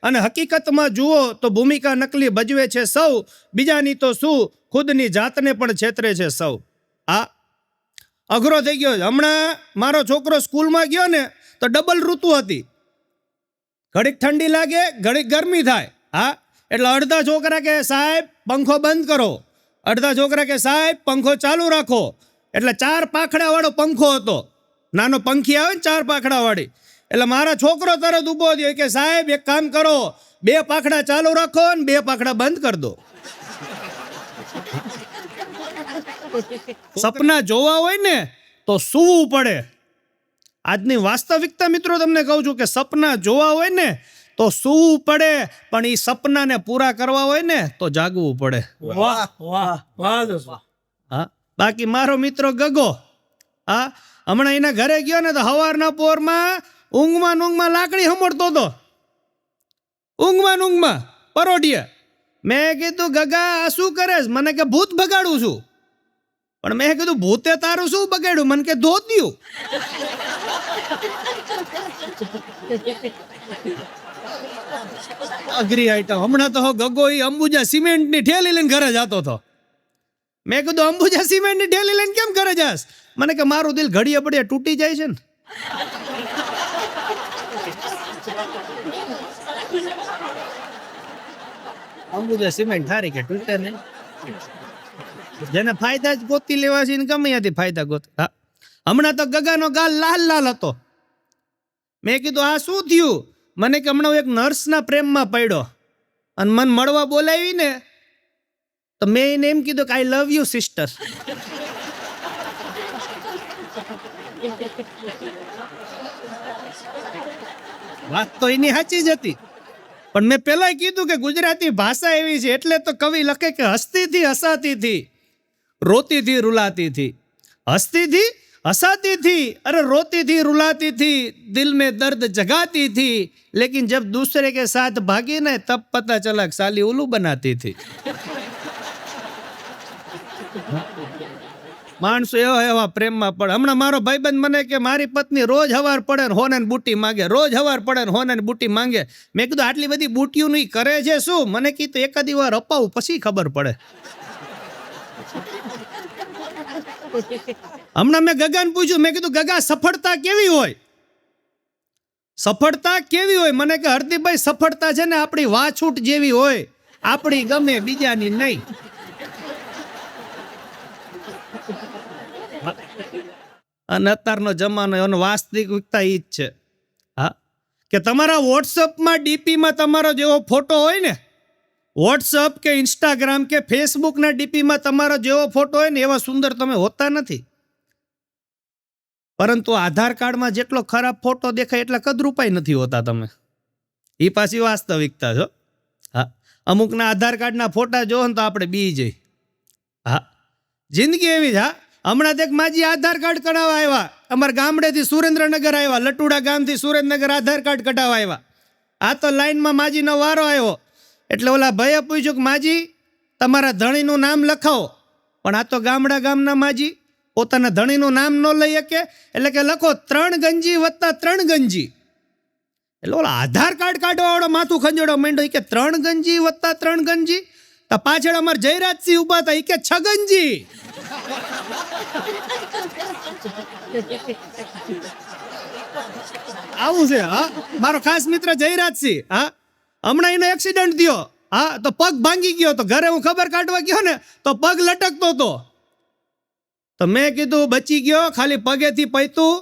અને હકીકતમાં જુઓ તો ભૂમિકા નકલી ભજવે છે સૌ. બીજાની તો શું ખુદની જાતને પણ છેતરે છે સૌ. આ અઘરો થઈ ગયો. હમણાં મારો છોકરો સ્કૂલમાં ગયો ને તો ડબલ ઋતુ હતી. ઘડીક ઠંડી લાગે ઘડીક ગરમી થાય. હા એટલે અડધા છોકરા કે સાહેબ પંખો બંધ કરો, અડધા છોકરા કે સાહેબ પંખો ચાલુ રાખો. એટલે 4 પાંખડા વાળો પંખો હતો. નાનો પંખી આવે ને 4 પાંખડા વાળી. એટલે મારા છોકરો તરત ઊભો થયો કે સાહેબ એક કામ કરો 2 પાંખડા ચાલુ રાખો ને 2 પાંખડા બંધ કરી દો. સપના જોવા હોય ને તો સૂવું પડે. આજની વાસ્તવિકતા મિત્રો તમને કહું છું કે સપના જોવા હોય ને તો સૂવું પડે પણ એ સપનાને પૂરા કરવા હોય ને તો જાગવું પડે. વાહ વાહ વાહ દોસ્ત વાહ. હા બાકી મારો મિત્રો ગગો હા હમણાં એના ઘરે ગયો ને તો હવારના પોરમાં ઊંઘમાં લાકડી હમોડતો હતો. ઊંઘમાં પરોઢિયા. મેં કીધું ગગા આ શું કરેશ? મને કે ભૂત ભગાડું છું. પણ મેં કીધું ભૂતે તારું શું બગાડ્યું? મને કે ધોત્યું. અઘરી આઈટમ. હમણાં તો ગગો ઈ અંબુજા સિમેન્ટની ઠેલી લઈને ઘરે જતો હતો. મેં કીધું અંબુજા સિમેન્ટની ઠેલી લઈને કેમ ઘરે જાસ? મને કે મારું દિલ ઘડીએ પડીએ તૂટી જાય છે ને. અંબુજા સિમેન્ટ થારી કે તૂટે નહીં. જેને ફાયદા જ ગોતી લેવા છે ને ગમે ત્યાંથી ફાયદા ગોત. હા હમણાં તો ગગાનો ગાલ લાલ હતો. મેં કીધું આ શું થયું? મને કે હમણાં એક નર્સના પ્રેમમાં પડ્યો અને મને મળવા બોલાવી ને તો મેં એને એમ કીધું કે આઈ લવ યુ સિસ્ટર. વાત તો એની સાચી જ હતી પણ મેં પેલા કીધું કે ગુજરાતી ભાષા એવી છે એટલે તો કવિ લખે કે હસતી થી હસાતી થી, રોતી થી રૂલાતી થી, હસતી થી हंसाती थी अरे रोती थी रुलाती थी, दिल में दर्द जगाती थी, लेकिन जब दूसरे के साथ भागी ना तब पता चला साली उल्लू बनाती थी. માણસો એવા પ્રેમમાં પડે. હમણાં મારો ભાઈબંધ મને કે મારી પત્ની રોજ હવાર પડે ને હોને બુટી માંગે, રોજ હવાર પડે ને હોને બુટી માંગે. મેં કીધું આટલી બધી બુટીઓ નહીં કરે છે શું? મને કીધું એકાદી વાર અપાવું પછી ખબર પડે. હમણાં મેં ગગાને પૂછ્યું, મેં કીધું ગગા સફળતા કેવી હોય? સફળતા કેવી હોય? મને કે હરદીપભાઈ સફળતા છે ને આપણી વાછૂટ જેવી હોય, આપણી ગમે બીજાની નહીં. અને અત્યારનો જમાનો એનો વાસ્તવિકતા ઈ જ છે. હા, કે તમારા વોટ્સઅપમાં ડીપીમાં તમારો જેવો ફોટો હોય ને, વોટ્સઅપ કે ઇન્સ્ટાગ્રામ કે ફેસબુકના ડીપીમાં તમારો જેવો ફોટો હોય ને એવા સુંદર તમે હોતા નથી. પરંતુ આધાર કાર્ડમાં જેટલો ખરાબ ફોટો દેખાય એટલા કદરૂપાય નથી હોતા તમે. એ પાછી વાસ્તવિકતા છો. હા, અમુકના આધાર કાર્ડના ફોટા જોવો ને તો આપણે બી જઈ. હા, જિંદગી એવી જ. હા, હમણાં એક માજી આધાર કાર્ડ કઢાવવા આવ્યા, અમારા ગામડેથી સુરેન્દ્રનગર આવ્યા, લટુડા ગામથી સુરેન્દ્રનગર આધાર કાર્ડ કઢાવવા આવ્યા. આ તો લાઈનમાં માજીનો વારો આવ્યો એટલે ઓલા ભાઈએ પૂછ્યું કે માજી તમારા ધણીનું નામ લખાવો. પણ આ તો ગામના માજી પોતાના ધણીનું નામ ન લઈ શકે એટલે કે લખો 3 ગંજી + 3 ગંજી. એટલે ઓલા આધાર કાર્ડ કાઢવા વાળો માથું ખંજોડો માંડ્યો કે 3 ગંજી + 3 ગંજી. તો પાછળ અમાર જયરાજસિંહ ઉભા હતા કે 6 ગંજી. આવું છે. હા, મારો ખાસ મિત્ર જયરાજસિંહ. હા, હમણાં એનો એક્સિડન્ટ થયો. હા, તો પગ ભાંગી ગયો. તો ઘરે હું ખબર કાઢવા ગયો ને તો પગ લટકતો હતો. તો મેં કીધું બચી ગયો, ખાલી પગેથી પૈતું.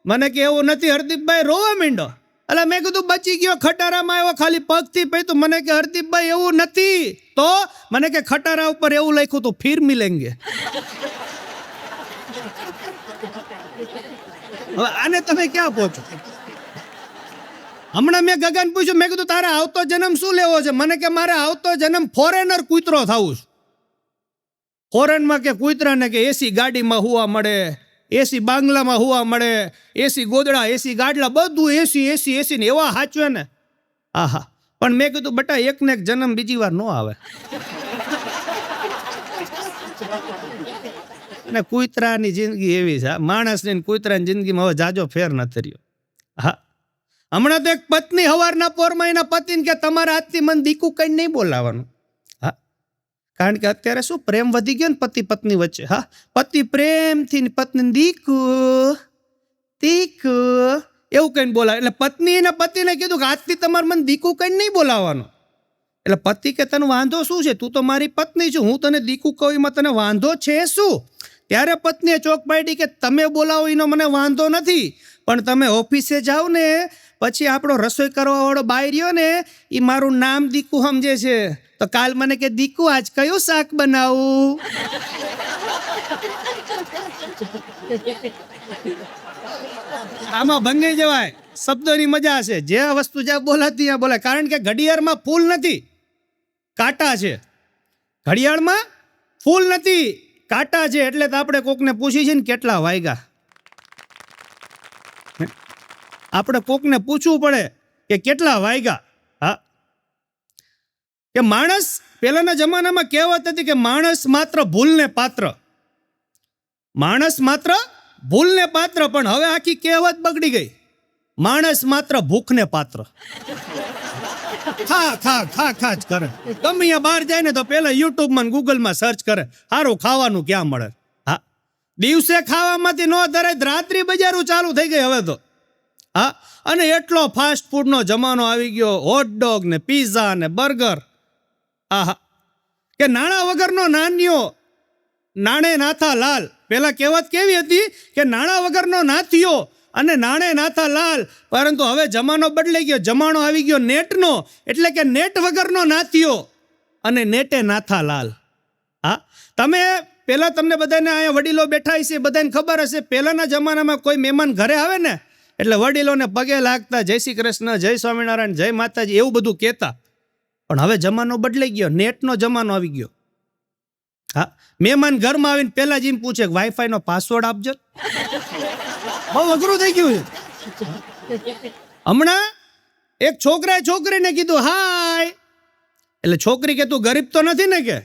મને કે એવું નથી. હરદીપભાઈ રોવા માંડ્યો. એટલે મેં કીધું બચી ગયો, ખટારામાં આવ્યો, ખાલી પગથી પૈતું. મને કે હરદીપભાઈ એવું નથી. તો મને કે ખટારા ઉપર એવું લખ્યું તું ફિર મિલેંગે. હવે આને તમે ક્યાં પહોંચો? હમણાં મેં ગગન પૂછ્યું, મેં કીધું તારે આવતો જન્મ શું લેવો છે? મને કે મારે આવતો જન્મ ફોરેનર કૂતરો થવું છે. ફોરેનમાં કે કૂતરાને કે એસી ગાડીમાં હુવા મળે, એસી બાંગલામાં હુવા મળે, એસી ગોદડા, એસી ગાડલા, બધું એસી એસી એસી ને એવા હાચવે ને. આહા. પણ મેં કીધું બટા એકને એક જન્મ બીજી વાર ન આવે. અને કૂતરાની જિંદગી એવી છે. માણસની કૂતરાની જિંદગીમાં હવે જાજો ફેર નથી રહ્યો. હા, હમણાં તો એક પત્ની હવારના પોરમાં એના પતિને કે તમારા હાથથી મને દીકું કઈ નહીં બોલાવાનું. હા, કારણ કે અત્યારે શું પ્રેમ વધી ગયો ને પતિ પત્ની વચ્ચે. હા, પતિ પ્રેમથી પત્ની દીકુ દીકુ એવું કઈ બોલાવે. એટલે પત્ની એના પતિને કીધું કે આજથી તમારે મને દીકુ કઈ નહીં બોલાવાનું. એટલે પતિ કે તને વાંધો શું છે? તું તો મારી પત્ની છું, હું તને દીકુ કહું એમાં તને વાંધો છે શું? ત્યારે પત્નીએ ચોક પાડી કે તમે બોલાવો એનો મને વાંધો નથી, પણ તમે ઓફિસે જાઓ ને પછી આપણો રસોઈ કરવા વાળો બાઈ રહ્યો ને એ મારું નામ દીકુ સમજે છે. તો કાલ મને કે દીકુ આજ કયું શાક બનાવું? આમાં ભંગાઈ જવાય. શબ્દોની મજા છે. જે વસ્તુ જ્યાં બોલાતી ત્યાં બોલાય. કારણ કે ઘડિયાળમાં ફૂલ નથી, કાંટા છે. ઘડિયાળમાં ફૂલ નથી, કાંટા છે. એટલે તો આપણે કોકને પૂછી છે ને કેટલા વાગ્યા. આપણે કોકને પૂછવું પડે કે કેટલા વાગ્યા. હા, કે માણસ પહેલાના જમાનામાં કહેવત હતી કે માણસ માત્ર ભૂલને પાત્ર. માણસ માત્ર ભૂલને પાત્ર. પણ હવે આખી કહેવત બગડી ગઈ. માણસ માત્ર ભૂખને પાત્ર. ખા ખા ખા ખા જ કરે. ગમે અહીંયા બહાર જાય ને તો પેલા યુટ્યુબમાં ગૂગલમાં સર્ચ કરે સારું ખાવાનું ક્યાં મળે. હા, દિવસે ખાવામાંથી ન ધરાય, રાત્રિ બજારું ચાલુ થઈ ગઈ હવે તો. હા, અને એટલો ફાસ્ટ ફૂડનો જમાનો આવી ગયો. હોટડોગ ને પીઝા ને બર્ગર. આહા, કે નાણાં વગરનો નાન્યો નાણે નાથા લાલ. પેલા કહેવત કેવી હતી કે નાણાં વગરનો નાથિયો અને નાણે નાથા લાલ. પરંતુ હવે જમાનો બદલાઈ ગયો. જમાનો આવી ગયો નેટનો. એટલે કે નેટ વગરનો નાથિયો અને નેટે નાથા લાલ. હા, તમે પેલા તમને બધાને અહીંયા વડીલો બેઠા હશે, બધાને ખબર હશે પહેલાના જમાનામાં કોઈ મહેમાન ઘરે આવે ને એટલે વડીલોને પગે લાગતા, જય શ્રી કૃષ્ણ, જય સ્વામિનારાયણ, જય માતાજી એવું બધું કહેતા. પણ હવે જમાનો બદલાઈ ગયો. નેટનો જમાનો આવી ગયો. હા, મહેમાન ઘરમાં આવીને પેલા જ એમ પૂછે કે વાઈફાઈ નો પાસવર્ડ આપજો. બહુ અઘરું થઈ ગયું છે. હમણાં એક છોકરાએ છોકરીને કીધું હાય. એટલે છોકરી કે તું ગરીબ તો નથી ને કે.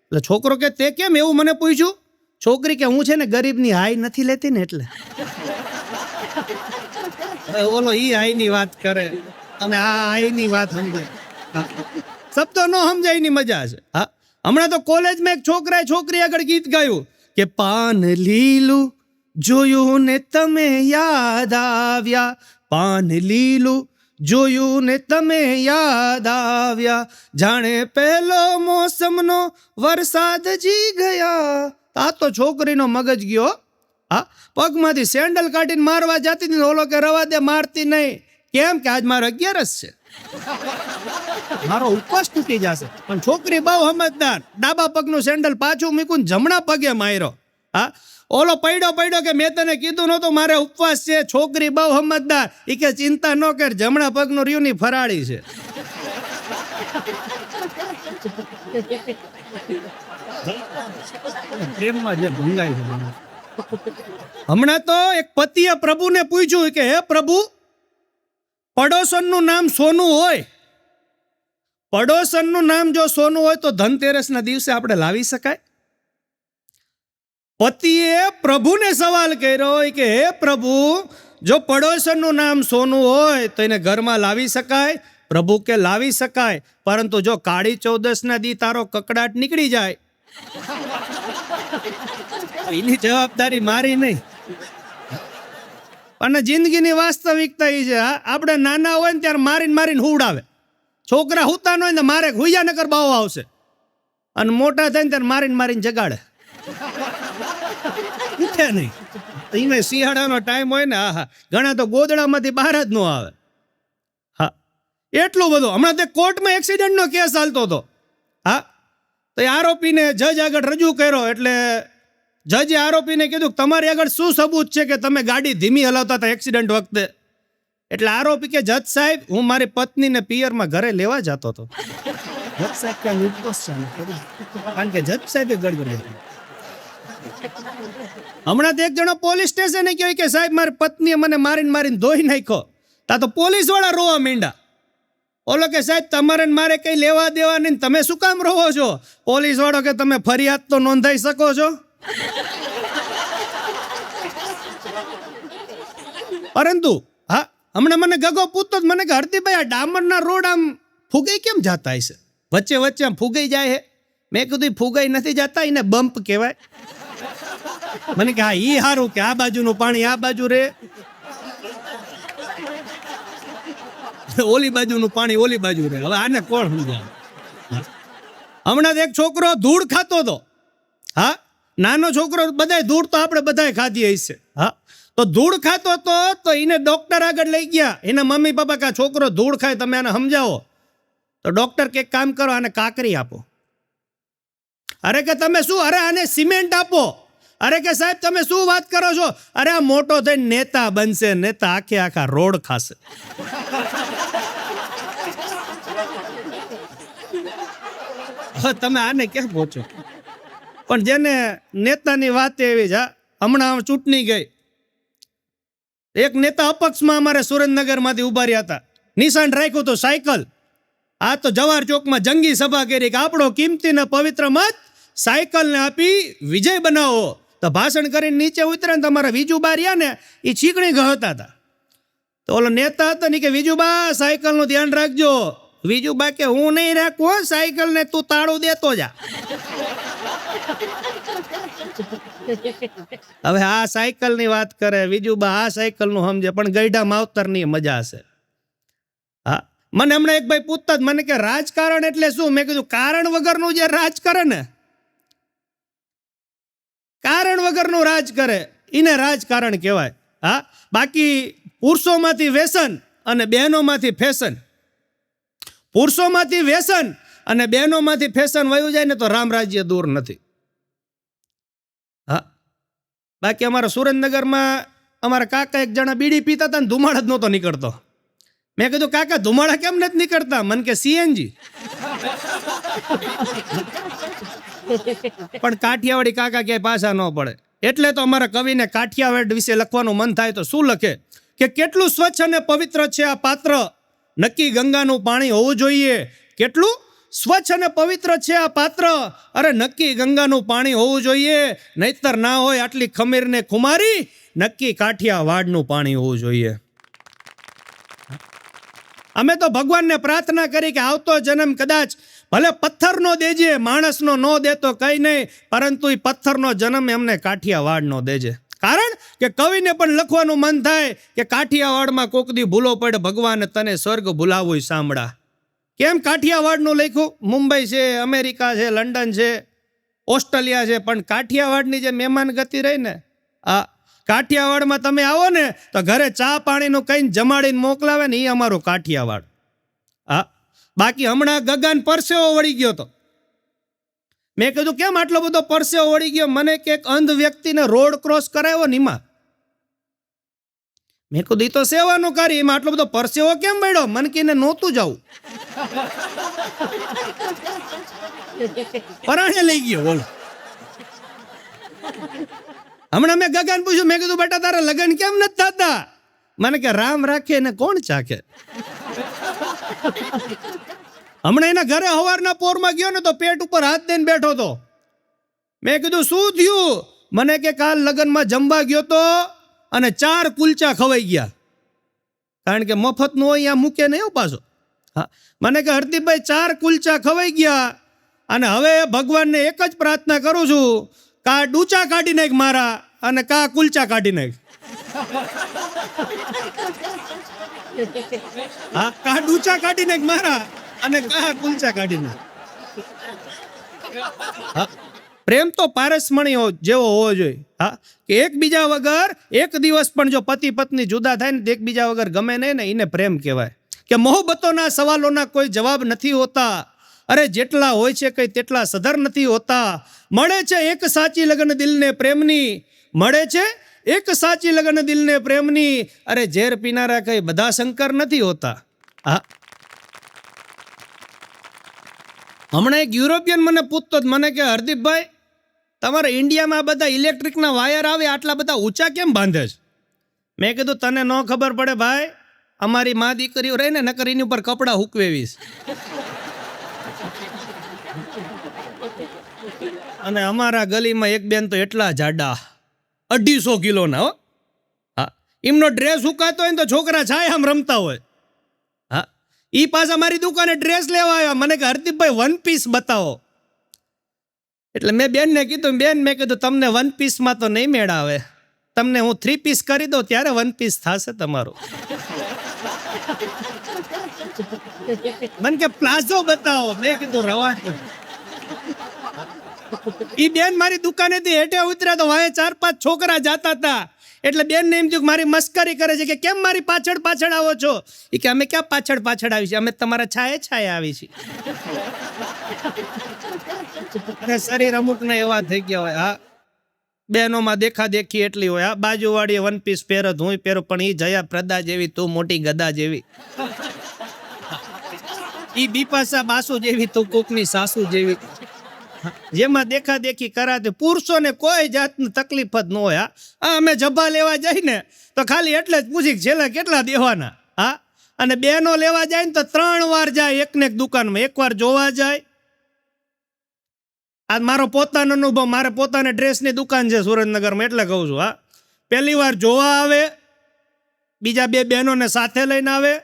એટલે છોકરો કે તે કેમ એવું મને પૂછ્યું? છોકરી કે હું છે ને ગરીબની હાય નથી લેતી ને એટલે. ઓલો ઈ હાયની વાત કરે અને આ હાયની વાત સમજે. શબ્દો ન સમજાય એની મજા છે. હા, હમણાં તો કોલેજમાં એક છોકરાએ છોકરી આગળ ગીત ગાયું કે પાન લીલું જોયું ને તમે યાદ આવ્યા, પાન લીલું જોયું ને તમે યાદ આવ્યા, જાણે પહેલો મોસમનો વરસાદ જી ગયા. આ તો છોકરીનો મગજ ગયો. હા, પગમાંથી સેન્ડલ કાઢીને મારવા જતી હતી, ઓલો કે રવા દે, મારતી નહીં. કેમ કે આજ મારો 11 છે, મારો ઉપવાસ તૂટી જશે. પણ છોકરી બહુ સમજદાર, ડાબા પગનું સેન્ડલ પાછું મૂકીને જમણા પગે માર્યો. હા, ઓલો પડ્યો કે મેં તને કીધું નહોતું મારે ઉપવાસ છે. છોકરી બહુ સમજદાર, એ કે ચિંતા ન કર, જમણા પગનું રહ્યુંની ફરાળી છે. હમણાં તો એક પતિએ પ્રભુને પૂછ્યું કે હે પ્રભુ, પડોશનનું નામ સોનું હોય, પડોશનનું નામ જો સોનું હોય તો ધનતેરસના દિવસે આપણે લાવી શકાય? પતિએ પ્રભુને સવાલ કર્યો કે હે પ્રભુ, જો પડોશનનું નામ સોનું હોય તો એને ઘરમાં લાવી શકાય? પ્રભુ કે લાવી શકાય, પરંતુ જો કાળી ચૌદસના દી તારો કકડાટ નીકળી જાય, એની જવાબદારી મારી નહીં. અને જિંદગીની વાસ્તવિકતા એ છે, આપણે નાના હોય ને ત્યારે મારીને હુવડાવે. છોકરા હુતા ન હોય ને મારે હુયા નકર બાવો આવશે, અને મોટા થાય ને ત્યારે મારીને જગાડે. ઉઠે નહીં. એમાં શિયાળાનો ટાઈમ હોય ને, હા, ઘણા તો ગોદડામાંથી બહાર જ ન આવે. હા, એટલું બધું. હમણાં તે કોર્ટમાં એક્સિડન્ટનો કેસ ચાલતો હતો. હા, તો આરોપીને જજ આગળ રજૂ કર્યો, એટલે જજે આરોપીને કીધું તમારી આગળ શું સબૂત છે કે તમે ગાડી ધીમી હલાવતા હતા એક્સિડન્ટ વખતે? એટલે આરોપી કે જજ સાહેબ, હું મારી પત્નીને પિયરમાં ઘરે લેવા જતો હતો. જજ સાહેબ ક્યાં નિર્દોષ છે, કારણ કે જજ સાહેબે ગડબડ. હમણાં તો એક જણો પોલીસ સ્ટેશને કહ્યું કે સાહેબ મારી પત્નીએ મને મારીને ધોઈ નાખ્યો. તા તો પોલીસ વાળા રોવા માંડ્યા. ઓલો કે સાહેબ તમારે મારે કઈ લેવા દેવા નહીં, તમે શું કામ રોવો છો? પોલીસ વાળો કે તમે ફરિયાદ તો નોંધાઈ શકો છો. પરંતુ હા, હમણાં મને ગગો પૂછતો મને કે હરદીભાઈ, આ ડામરના રોડ આમ ફૂગાઈ કેમ જાતા હશે? વચ્ચે આમ ફૂગાઈ જાય હે. મેં કીધું ફૂગાઈ નથી જતા, એને બમ્પ કહેવાય. મને કે હા, ઈ હારું કે આ બાજુનું પાણી આ બાજુ રે, ઓલી બાજુનું પાણી ઓલી બાજુ રે. હવે આને કોણ સમજાવે? હમણાં એક છોકરો ધૂળ ખાતો હતો. હા, નાનો છોકરો, બધાય ધૂળ તો આપણે બધાય ખાધી હશે. હા, તો ધૂળ ખાતો હતો તો એને ડોક્ટર આગળ લઈ ગયા. એના મમ્મી પપ્પા કે છોકરો ધૂળ ખાય, તમે આને સમજાવો. તો ડોક્ટર કે કામ કરો, આને કાકરી આપો. અરે કે તમે શું? અરે આને સિમેન્ટ આપો. અરે કે સાહેબ તમે શું વાત કરો છો? અરે આ મોટો થઈને નેતા બનશે, નેતા આખા રોડ ખાશે. તમે આને ક્યાં પહોંચો? પણ જેને નેતાની વાત એવી છે, હમણાં ચૂંટણી ગઈ, એક નેતા અપક્ષમાં અમારે સુરેન્દ્રનગરમાંથી ઉભા રહ્યા હતા. નિશાન રાખ્યું તો સાયકલ. આ તો જવાહર ચોકમાં જંગી સભા કરી કે આપણો કિંમતી ને પવિત્ર મત સાયકલને આપી વિજય બનાવો. તો ભાષણ કરીને નીચે ઉતરે ને તમારા વિજુબા રહ્યા ને, એ ચીકણી ગહતા હતા. તો ઓલો નેતા હતો ને કે વિજુબા સાયકલનું ધ્યાન રાખજો. વિજુબા કે હું નહીં રાખું સાયકલને, તું તાળું દેતો જા. હવે આ સાયકલની વાત કરે વિજુબા, આ સાયકલનું સમજે, પણ ગઈઢા માવતરની મજા હશે. હા, મને હમણાં એક ભાઈ પૂછતા જ મને કે રાજકારણ એટલે શું? મેં કીધું કારણ વગરનું જે રાજ કરે ને, કારણ વગરનું રાજ કરે એને રાજકારણ કહેવાય. હા, બાકી પુરુષોમાંથી વ્યસન અને બહેનોમાંથી ફેશન, પુરુષોમાંથી વ્યસન અને બહેનોમાંથી ફેશન વયું જાય ને તો રામ રાજ્ય દૂર નથી. હા, બાકી અમારા સુરેન્દ્રનગરમાં અમારા કાકા એક જણા બીડી પીતા હતા ને ધુમાડ જ નહોતો નીકળતો. મેં કીધું કાકા ધુમાડા કેમ નથી નીકળતા? મને કે સીએનજી. પણ કાઠિયાવાડી કાકા ક્યાંય પાછા ન પડે. એટલે તો અમારા કવિને કાઠિયાવાડ વિશે લખવાનું મન થાય તો શું લખે કે કેટલું સ્વચ્છ અને પવિત્ર છે આ પાત્ર, નક્કી ગંગાનું પાણી હોવું જોઈએ. કેટલું સ્વચ્છ અને પવિત્ર છે આ પાત્ર, અરે નક્કી ગંગાનું પાણી હોવું જોઈએ. નહીતર ના હોય આટલી ખમીરને ખુમારી, નક્કી કાઠિયાવાડનું પાણી હોવું જોઈએ. અમે તો ભગવાનને પ્રાર્થના કરી કે આવતો જન્મ કદાચ ભલે પથ્થરનો દેજે, માણસનો ન દેતો કઈ નહીં, પરંતુ એ પથ્થરનો જન્મ એમને કાઠિયાવાડનો દેજે. કારણ કે કવિને પણ લખવાનું મન થાય કે કાઠિયાવાડમાં કોક દી ભૂલો પડે, ભગવાન તને સ્વર્ગ ભૂલાવું સાંભળા. કેમ કાઠિયાવાડનું લખ્યું? મુંબઈ છે, અમેરિકા છે, લંડન છે, ઓસ્ટ્રેલિયા છે, પણ કાઠિયાવાડની જે મહેમાન ગતિ રહી ને, આ કાઠિયાવાડમાં તમે આવો ને તો ઘરે ચા પાણીનું કંઈ જમાડીને મોકલાવે ને, એ અમારું કાઠિયાવાડ. હા, બાકી હમણાં ગગન પરસેવો વળી ગયો તો. મેં કીધું કેમ આટલો બધો પરસેવો વળી ગયો? મને કે એક અંધ વ્યક્તિને રોડ ક્રોસ કરાવ્યો ને એમાં. મેં કીધું ઈ તો સેવાનું કાર્ય, એમાં આટલો બધો પરસેવો કેમ વળ્યો? મનકીને નહોતું જવું, પરાણે લઈ ગયો. બોલો, હમણાં મેં ગગન પૂછ્યું, મેં કીધું બેટા તારા લગ્ન કેમ નથી થતા? મને કે રામ રાખે ને કોણ ચાખે. હમણાં એના ઘરે હવારના પોરમાં ગયો ને તો પેટ ઉપર હાથ દઈને બેઠો હતો. મેં કીધું શું થયું? મને કે કાલ લગ્નમાં જમવા ગયો તો અને 4 કુલચા ખવાઈ ગયા. કારણ કે મફતનું હોય અહીંયા મૂકે નહીં પાછો. હા, મને કે હરદીપભાઈ 4 કુલચા ખવાઈ ગયા અને હવે ભગવાનને એક જ પ્રાર્થના કરું છું, કા ડૂચા કાઢી નાખ મારા અને કા કુલચા કાઢી નાખ. હા, કા ડૂચા કાઢી નાખ મારા અને કા કુલચા કાઢી નાખ. હા, પ્રેમ તો પારસમણી જેવો હોવો જોઈએ. હા, કે એકબીજા વગર એક દિવસ પણ જો પતિ પત્ની જુદા થાય ને એકબીજા વગર ગમે નહીં ને, એને પ્રેમ કહેવાય. કે મોહબ્બતોના સવાલોના કોઈ જવાબ નથી હોતા. અરે જેટલા હોય છે કઈ તેટલા સધર નથી હોતા. મળે છે એક સાચી લગન દિલને પ્રેમની, મળે છે એક સાચી લગન દિલને પ્રેમની. અરે ઝેર પીનારા કઈ બધા શંકર નથી હોતા. હા, હમણાં એક યુરોપિયન મને પૂછતો જ, મને કે હરદીપભાઈ તમારે ઇન્ડિયામાં બધા ઇલેક્ટ્રિકના વાયર આવે, આટલા બધા ઊંચા કેમ બાંધે છે? મેં કીધું તને ન ખબર પડે ભાઈ, અમારી મા દીકરીઓ રહી ને નકર એની ઉપર કપડાં હૂકવેવીશ. અને અમારા ગલીમાં એક બેન તો એટલા જાડા 250 કિલોના. હો, હા, એમનો ડ્રેસ હુકાતો હોય ને તો છોકરા છાયામાં રમતા હોય. હા, ઈ પાછા મારી દુકાને ડ્રેસ લેવા આવ્યા. મને કે હરદીપભાઈ 1 પીસ બતાવો. એટલે મેં બેનને કીધું, બેન મેં કીધું તમને 1 પીસમાં તો નહીં મેળ આવે, તમને હું 3 પીસ કરી દઉં ત્યારે 1 પીસ થશે તમારું. મને કે પ્લાઝો બતાવો. મેં કીધું રવા. ઈ બેન મારી દુકાનેથી હેઠે ઉતર્યા તો વાય 4-5 છોકરા જાતા હતા. એટલે બેન ને એમ થયું મારી મસ્કરી કરે છે કે કેમ મારી પાછળ પાછળ આવો છો? એ કે અમે ક્યાં પાછળ પાછળ આવી છે, અમે તમારા છાયે છાયે આવી છીએ. અરે શરીર અમુક ને એવા થઈ ગયા હોય. હા, બહેનોમાં દેખા દેખી એટલી હોય. હા, બાજુવાળી 1 પીસ પહેરત હું પહેરો, પણ ઈ જયા પ્રદા જેવી, તું મોટી ગદા જેવી. ઈ બિપાસા બાસુ જેવી, તું કોકની સાસુ જેવી. જેમાં દેખા દેખી કરાતે પુરુષોને કોઈ જાતની તકલીફ જ ન હોય. હા, અમે જભા લેવા જાય ને તો ખાલી એટલે જ પૂછી છેલ્લા કેટલા દેવાના. હા, અને બહેનો લેવા જાય ને તો 3 વાર જાય એકને એક દુકાનમાં. એકવાર જોવા જાય. આ મારો પોતાનો અનુભવ, મારે પોતાને ડ્રેસની દુકાન છે સુરેન્દ્રનગરમાં, એટલે કહું છું. હા, પહેલી વાર જોવા આવે, બીજા 2 બહેનોને સાથે લઈને આવે,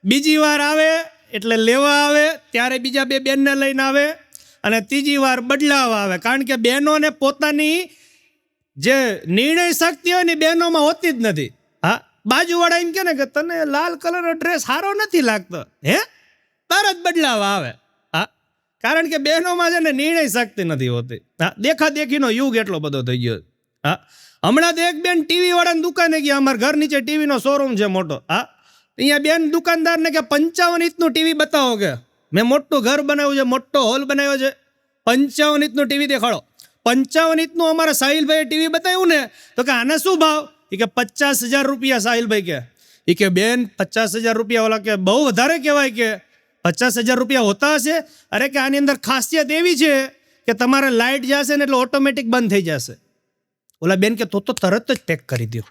બીજી વાર આવે એટલે લેવા આવે ત્યારે બીજા 2 બહેનને લઈને આવે, અને ત્રીજી વાર બદલાવા આવે. કારણ કે બહેનોને પોતાની જે નિર્ણય શક્તિ હોય ને બહેનોમાં હોતી જ નથી. હા, બાજુવાળા એમ કે ને કે તને લાલ કલરનો ડ્રેસ સારો નથી લાગતો, હે, તરત બદલાવા આવે. હા, કારણ કે બહેનોમાં છે ને નિર્ણય શક્તિ નથી હોતી. હા, દેખા દેખીનો યુગ એટલો બધો થઈ ગયો. હા, હમણાં તો એક બેન ટીવી વાળાની દુકાને ગયા. અમારા ઘર નીચે ટીવીનો શોરૂમ છે મોટો. હા, અહીંયા બેન દુકાનદારને કે 55 ઇંચનું ટીવી બતાવો. કે મેં મોટું ઘર બનાવ્યું છે, મોટો હોલ બનાવ્યો છે, 55 ઇંચનું ટીવી દેખાડો. 55 ઇંચનું અમારા સાહિલભાઈએ ટીવી બતાવ્યું ને તો કે આને શું ભાવ? એ કે 50,000 રૂપિયા. સાહિલભાઈ કે એ કે બેન 50,000 રૂપિયા, ઓલા કે બહુ વધારે કહેવાય, કે 50,000 રૂપિયા હોતા હશે? અરે કે આની અંદર ખાસિયત એવી છે કે તમારે લાઇટ જશે ને એટલે ઓટોમેટિક બંધ થઈ જશે. ઓલા બેન કે તો તરત જ પેક કરી દો.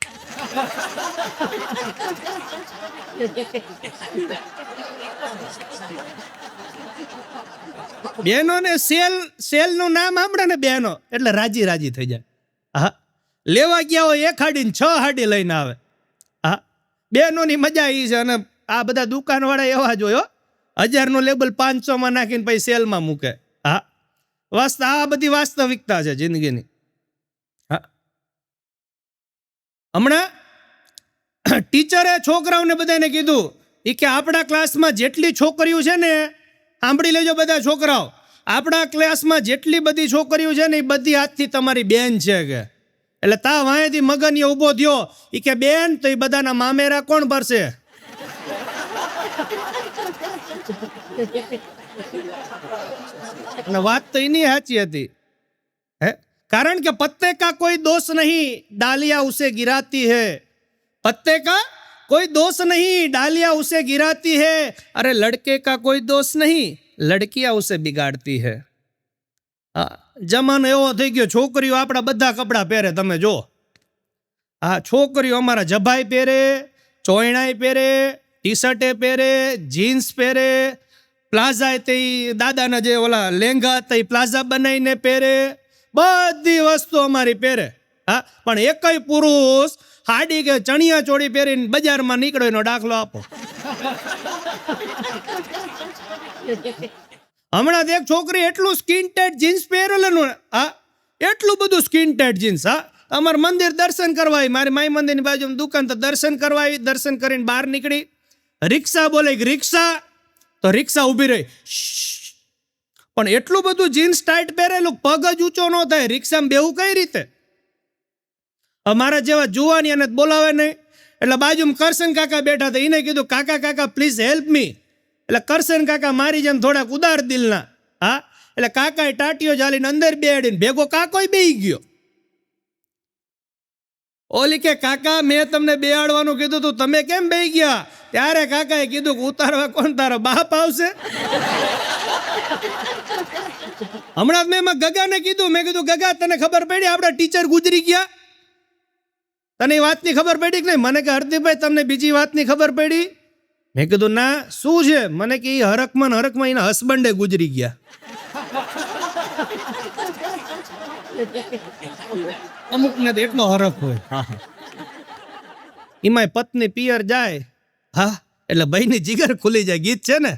બહેનો ને સેલ નું નામ સાંભળે ને બહેનો એટલે રાજી રાજી થઈ જાય. હા, લેવા ગયા હોય 1 હાડીને 6 હાડી લઈને આવે. હા, બહેનોની મજા એ છે. અને આ બધા દુકાન વાળા એવા જ હોય, 1000 નું લેબલ 500 નાખીને પછી સેલમાં મૂકે. હા, આ બધી વાસ્તવિકતા છે જિંદગીની. હા, હમણાં ટીચરે છોકરાઓને બધાને કીધું એ કે આપણા ક્લાસમાં જેટલી છોકરીઓ છે ને, સાંભળી લેજો બધા છોકરાઓ, આપણા ક્લાસમાં જેટલી બધી છોકરીઓ છે ને એ બધી આજથી તમારી બેન છે કે એટલે તા વાંયથી મગનીએ ઊભો થયો એ કે બેન તો એ બધાના મામેરા કોણ ભરશે? અને વાત તો એની સાચી હતી હે, કારણ કે પત્તે કા કોઈ દોષ નહીં ડાલિયા ઉસે गिराती है, पत्ते का कोई दोष नहीं डालियां उसे गिराती है, अरे लड़के का कोई दोष नहीं लड़कियां उसे बिगाड़ती है. જમાનો એવો થઈ ગયો, છોકરીઓ આપણા બધા કપડાં પહેરે, તમે જો. હા, છોકરીઓ અમારા જભાઈ પહેરે, ચોયણાઈ પહેરે, ટી શર્ટે પહેરે, જીન્સ પહેરે, પ્લાઝા તે દાદાના જે ઓલા લેંગા હતા એ પ્લાઝા બનાવીને પહેરે, બધી વસ્તુ અમારી પહેરે. હા, પણ એકય પુરુષ હાડી કે ચણિયા ચોળી પહેરીને બજારમાં નીકળો એનો દાખલો આપો. હમણાં એક છોકરી એટલું સ્કિન ટાઈટ જીન્સ પહેરેલું, હા એટલું બધું સ્કિન ટાઈટ જીન્સ. હા, અમારું મંદિર દર્શન કરવા આવી, મારી માઈ મંદિરની બાજુમાં દુકાન, તો દર્શન કરવા આવી, દર્શન કરીને બહાર નીકળી, રિક્ષા બોલે રિક્ષા, તો રિક્ષા ઊભી રહી. પણ એટલું બધું જીન્સ ટાઈટ પહેરેલું પગ જ ઊંચો ન થાય, રિક્ષામાં બેવું કઈ રીતે? અમારા જેવા જુવાની અને બોલાવે નહીં, એટલે બાજુમાં કરશન કાકા બેઠા હતા, એને કીધું કાકા કાકા પ્લીઝ હેલ્પ મી. એટલે કરશન કાકા મારી જેમ થોડાક ઉદાર દિલના. હા, એટલે કાકાએ ટાટીઓ ઝાલીને અંદર બેડીને ભેગો કાકોય બેહી ગયો. ઓલી કે કાકા મેં તમને બેહાડવાનું કીધું તું, તમે કેમ બેહી ગયા? ત્યારે કાકાએ કીધું કે ઉતારવા કોણ તારો બાપ આવશે? હમણાં મેં ગગાને કીધું, મેં કીધું ગગા તને ખબર પડી આપણા ટીચર ગુજરી ગયા? તને એ વાતની ખબર પડી કે નહીં? મને કે હરદીપભાઈ તમને બીજી વાતની ખબર પડી? મેં કીધું ના, શું છે? મને કે એ હરકમાં એના હસબન્ડે ગુજરી ગયા. અમુકને તો એટલો હરખ હોય. એમાંય પત્ની પિયર જાય, હા એટલે ભાઈની જીગર ખુલી જાય. ગીત છે ને,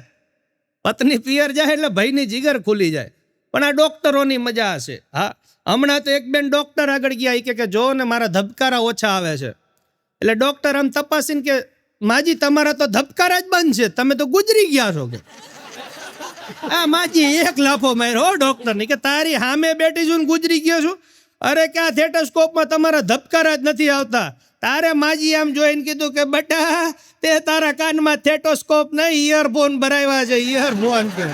પત્ની પિયર જાય એટલે ભાઈની જીગર ખુલી જાય. પણ આ ડોક્ટરોની મજા હશે. હા, હમણાં તો એક બેન ડોક્ટર આગળ ગયા, કે જો ને મારા ધબકારા ઓછા આવે છે. એટલે ડોક્ટર આમ તપાસીને કે માજી તમારા તો ધબકારા જ બંધ છે, તમે તો ગુજરી ગયા છો કે. આ માજી એક લાફો માર્યો ડોક્ટર ની કે તારી સામે બેઠી છું ને ગુજરી ગયો છું. અરે કે આ થેટોસ્કોપમાં તમારા ધબકારા જ નથી આવતા. તારે માજી આમ જોઈને કીધું કે બટા તે તારા કાનમાં થેટોસ્કોપ નહીં ઇયરફોન ભરાવ્યા છે, ઇયરફોન કે.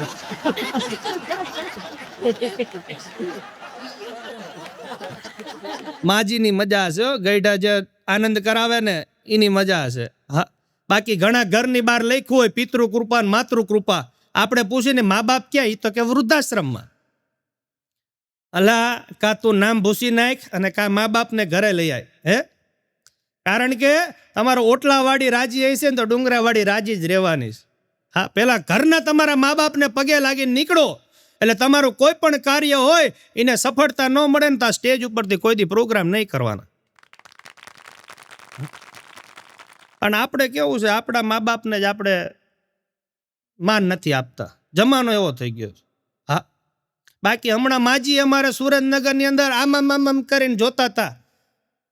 માજીની મજા હશે, ગઈઢા જે આનંદ કરાવે ને એની મજા હશે. હા, બાકી ઘણા ઘરની બહાર લખ્યું હોય પિતૃ કૃપા ને માતૃ કૃપા. આપણે પૂછીને મા બાપ ક્યાં? તો કે વૃદ્ધાશ્રમમાં. અલા કા તું નામ ભૂસી નાખ અને કા મા બાપને ઘરે લઈ આય. હે, કારણ કે તમારો ઓટલાવાળી રાજી હશે ને તો ડુંગરાવાળી રાજી જ રહેવાની. હા, પેલા ઘરના તમારા મા બાપને પગે લાગીને નીકળો, એટલે તમારું કોઈ પણ કાર્ય હોય એને સફળતા ન મળે ને તો સ્ટેજ ઉપરથી કોઈ દી પ્રોગ્રામ નહીં કરવાના. અને આપણે કેવું છે, આપણા મા બાપને જ આપણે માન નથી આપતા. જમાનો એવો થઈ ગયો છે. હા, બાકી હમણાં માજી અમારે સુરેન્દ્રનગરની અંદર આમ કરીને જોતા હતા.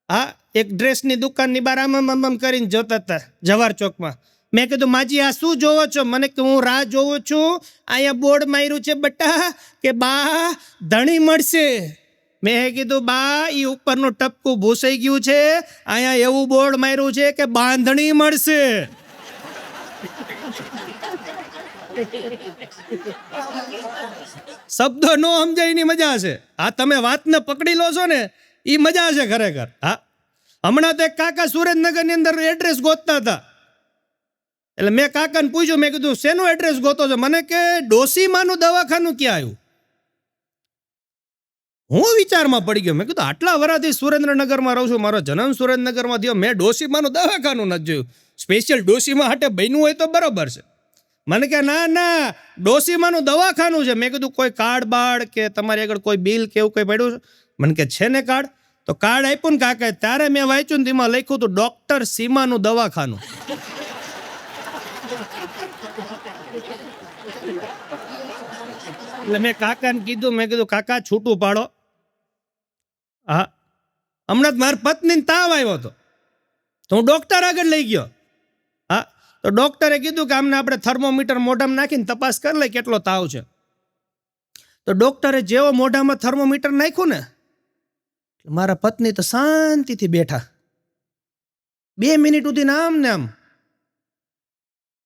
હા, એક ડ્રેસની દુકાનની બહાર આમ કરીને જોતા હતા જવાહર ચોકમાં. મેં કીધું માજી આ શું જોવો છો? મને કે હું રાહ જોઉં છું, અહીંયા બોર્ડ માર્યું છે બટા કે બા ધણી મળશે. મેં કીધું બા એ ઉપરનું ટપકું ભૂસાઈ ગયું છે, અહીંયા એવું બોર્ડ માર્યું છે કે બાંધણી મળશે. શબ્દો નો સમજાય એની મજા છે. હા, તમે વાતને પકડી લો છો ને એ મજા છે ખરેખર. હા, હમણાં તો એક કાકા સુરેન્દ્રનગરની અંદર એડ્રેસ ગોતતા હતા. એટલે મેં કાકાને પૂછ્યું, મેં કીધું શેનું એડ્રેસ ગોતો છો? મને કે ડોસીમાનું દવાખાનું ક્યાં આવ્યું? હું વિચારમાં પડી ગયો. મેં કીધું આટલા વર્ષથી સુરેન્દ્રનગરમાં રહું છું, મારો જન્મ સુરેન્દ્રનગરમાં થયો, મેં ડોસીમાનું દવાખાનું નથી જોયું. સ્પેશિયલ ડોસીમાં હાટે બન્યું હોય તો બરોબર છે. મને કે ના ના ડોસીમાનું દવાખાનું છે. મેં કીધું કોઈ કાર્ડ બાડ કે તમારી આગળ કોઈ બિલ કે એવું કંઈ પડ્યું છે? મને કે છે ને કાર્ડ. તો કાર્ડ આપ્યું ને કાકા, ત્યારે મેં વાંચ્યું ને તેમાં લખ્યું હતું ડોક્ટર સીમાનું દવાખાનું. એટલે મેં કાકાને કીધું, મેં કીધું કાકા છૂટું પાડો. હા, હમણાં જ મારી પત્નીને તાવ આવ્યો હતો તો હું ડોક્ટર આગળ લઈ ગયો. હા, તો ડોક્ટરે કીધું કે આમને આપણે થર્મોમીટર મોઢામાં નાખીને તપાસ કરી લઈએ કેટલો તાવ છે. તો ડોક્ટરે જેવો મોઢામાં થર્મોમીટર નાખ્યું ને, મારા પત્ની તો શાંતિથી બેઠા 2 મિનિટ સુધી આમ ને આમ.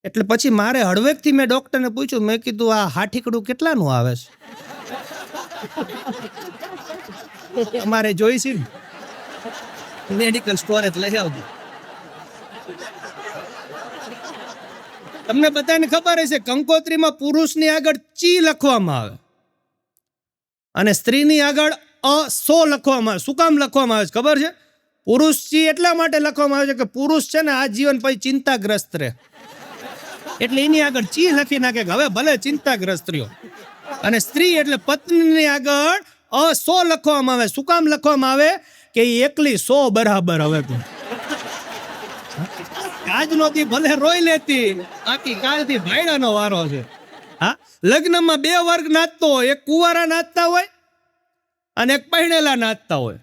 એટલે પછી મારે હળવેકથી મેં ડોક્ટરને પૂછ્યું, મેં કીધું આ હાઠીકડું કેટલાનું આવે છે? અમારે જોઈશી ને મેડિકલ સ્ટોરેજ લઈ આવજો. તમને બધાને ખબર હશે કંકોત્રીમાં પુરુષની આગળ ચી લખવામાં આવે અને સ્ત્રીની આગળ સો લખવામાં આવે. શું કામ લખવામાં આવે છે ખબર છે? પુરુષ ચી એટલા માટે લખવામાં આવે છે કે પુરુષ છે ને આ જીવન પછી ચિંતાગ્રસ્ત રહે, એટલે એની આગળ ચી લખી નાખે કે હવે ભલે ચિંતાગ્રસ્ત રહ્યો. અને સ્ત્રી એટલે પત્નીની આગળ સો લખવામાં આવે. શું કામ લખવામાં આવે? કે એ એકલી 100 બરાબર. હવે તો આજ નોતી ભલે રોઈ લેતી, આખી કાલથી ભાઈડાનો વારો છે. હા, લગ્નમાં 2 વર્ગ નાચતો હોય, એક કુંવારા નાચતા હોય અને એક પહેણેલા નાચતા હોય.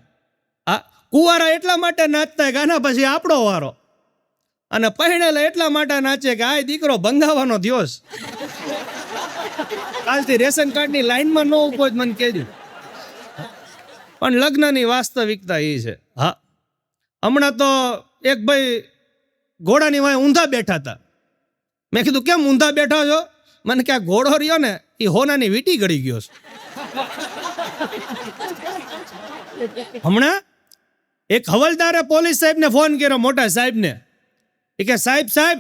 હા, કુંવારા એટલા માટે નાચતા હોય કે આના પછી આપણો વારો, અને પહેણેલા એટલા માટે નાચે કે આ દીકરો ભંગાવાનો થયો છે, કાલથી રેશન કાર્ડની લાઈનમાં ન ઉભો જ મને કહેજો. પણ લગ્નની વાસ્તવિકતા એ છે. હા, હમણાં તો એક ભાઈ ઘોડાની વાંહે ઊંધા બેઠા હતા. મેં કીધું કેમ ઊંધા બેઠા છો? મને કે આ ઘોડો રહ્યો ને એ હોનાની વીંટી ગળી ગયો છે. હમણાં એક હવલદારે પોલીસ સાહેબને ફોન કર્યો, મોટા સાહેબને. એ કે સાહેબ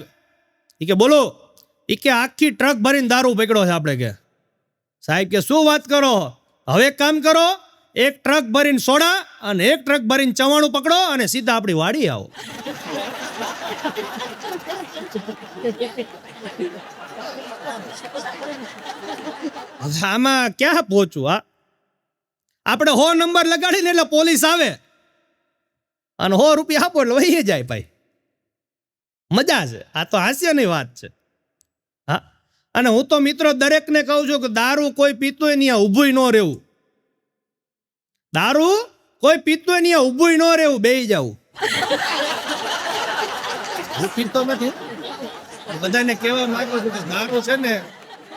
એ કે બોલો. એ કે આખી ટ્રક ભરીને દારૂ પકડ્યો છે આપણે. કે સાહેબ કે શું વાત કરો? હવે એક કામ કરો, એક ટ્રક ભરીને સોડા અને એક ટ્રક ભરીને ચવાણું પકડો અને સીધા આપણી વાડી આવો. આમાં ક્યાં પહોંચવું? હા, આપણે 100 નંબર લગાડીને એટલે પોલીસ આવે અને 100 રૂપિયા આપો એટલે વહી જાય. ભાઈ મજા છે, આ તો હાસ્યની વાત છે. હા, અને હું તો મિત્રો દરેકને કહું છું કે દારૂ કોઈ પીતું નહીં, આ ઊભું ન રહેવું. દારૂ કોઈ પીતું નહીં, ઊભું ન રહેવું, બેહી જવું. હું પીતો નથી, બધાને કહેવા માંગુ છું કે દારૂ છે ને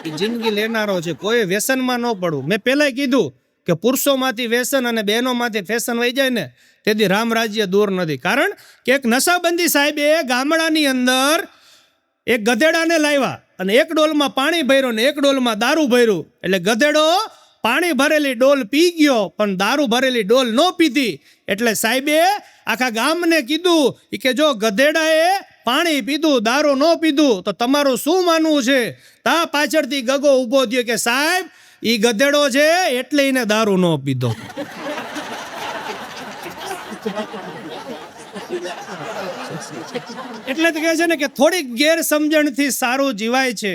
એ જિંદગી લેનારો છે, કોઈ વ્યસનમાં ન પડવું. મેં પહેલા કીધું કે પુરુષોમાંથી વ્યસન અને બહેનોમાંથી ફેશન વહી જાય ને તેથી રામ રાજ્ય દૂર નથી. કારણ કે એક નશાબંધી સાહેબે ગામડાની અંદર એક ગધેડાને લાવ્યા અને એક ડોલમાં પાણી ભર્યું ને એક ડોલમાં દારૂ ભર્યું. એટલે ગધેડો પાણી ભરેલી ડોલ પી ગયો પણ દારૂ ભરેલી ડોલ ન પીધી. એટલે સાહેબે આખા ગામને કીધું કે જો ગધેડાએ પાણી પીધું, દારૂ ન પીધું તો તમારું શું માનવું છે? તા પાછળથી ગગો ઊભો થયો કે સાહેબ ઈ ગધેડો છે એટલે એને દારૂ ન પીધો. એટલે તો કહે છે ને કે થોડીક ગેરસમજણથી સારું જીવાય છે,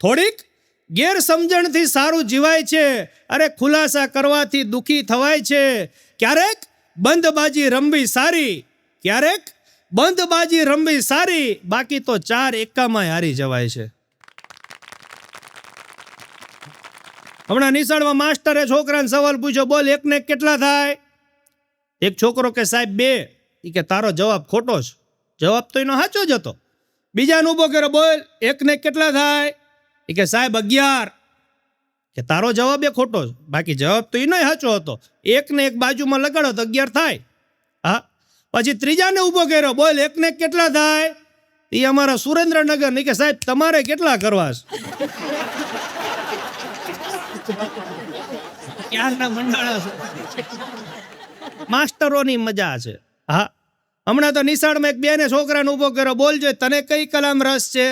થોડીક ગેરસમજણથી સારું જીવાય છે. અરે ખુલાસા કરવાથી દુઃખી થવાય છે. ક્યારેક બંધબાજી રમવી સારી, ક્યારેક બંધબાજી રમવી સારી, બાકી તો 4 એકામાં હારી જવાય છે. હમણાં નિશાળમાં માસ્ટરે છોકરાને સવાલ પૂછ્યો, બોલ 1 ને 1 કેટલા થાય? એક છોકરો કે સાહેબ 2. એ કે તારો જવાબ ખોટો છે. જવાબ તો એનો સાચો જ હતો. બીજાને ઊભો કર્યો, બોલ 1 ને 1 કેટલા થાય? એ કે સાહેબ 11. કે તારો જવાબ એ ખોટો છે, બાકી જવાબ તો એનો સાચો હતો. 1 ને 1 બાજુમાં લગાડો તો 11 થાય. હા, પછી ત્રીજાને ઊભો કર્યો, બોલ 1 ને 1 કેટલા થાય? એ અમારા સુરેન્દ્રનગર. નહીં કે સાહેબ તમારે કેટલા કરવા છે? ક્યારના મંડાળા છે. માસ્ટરોની મજા છે. હા, હમણાં તો નિશાળમાં એક બેને છોકરાને ઊભો કર્યો, બોલ જો તને કઈ કલામાં રસ છે?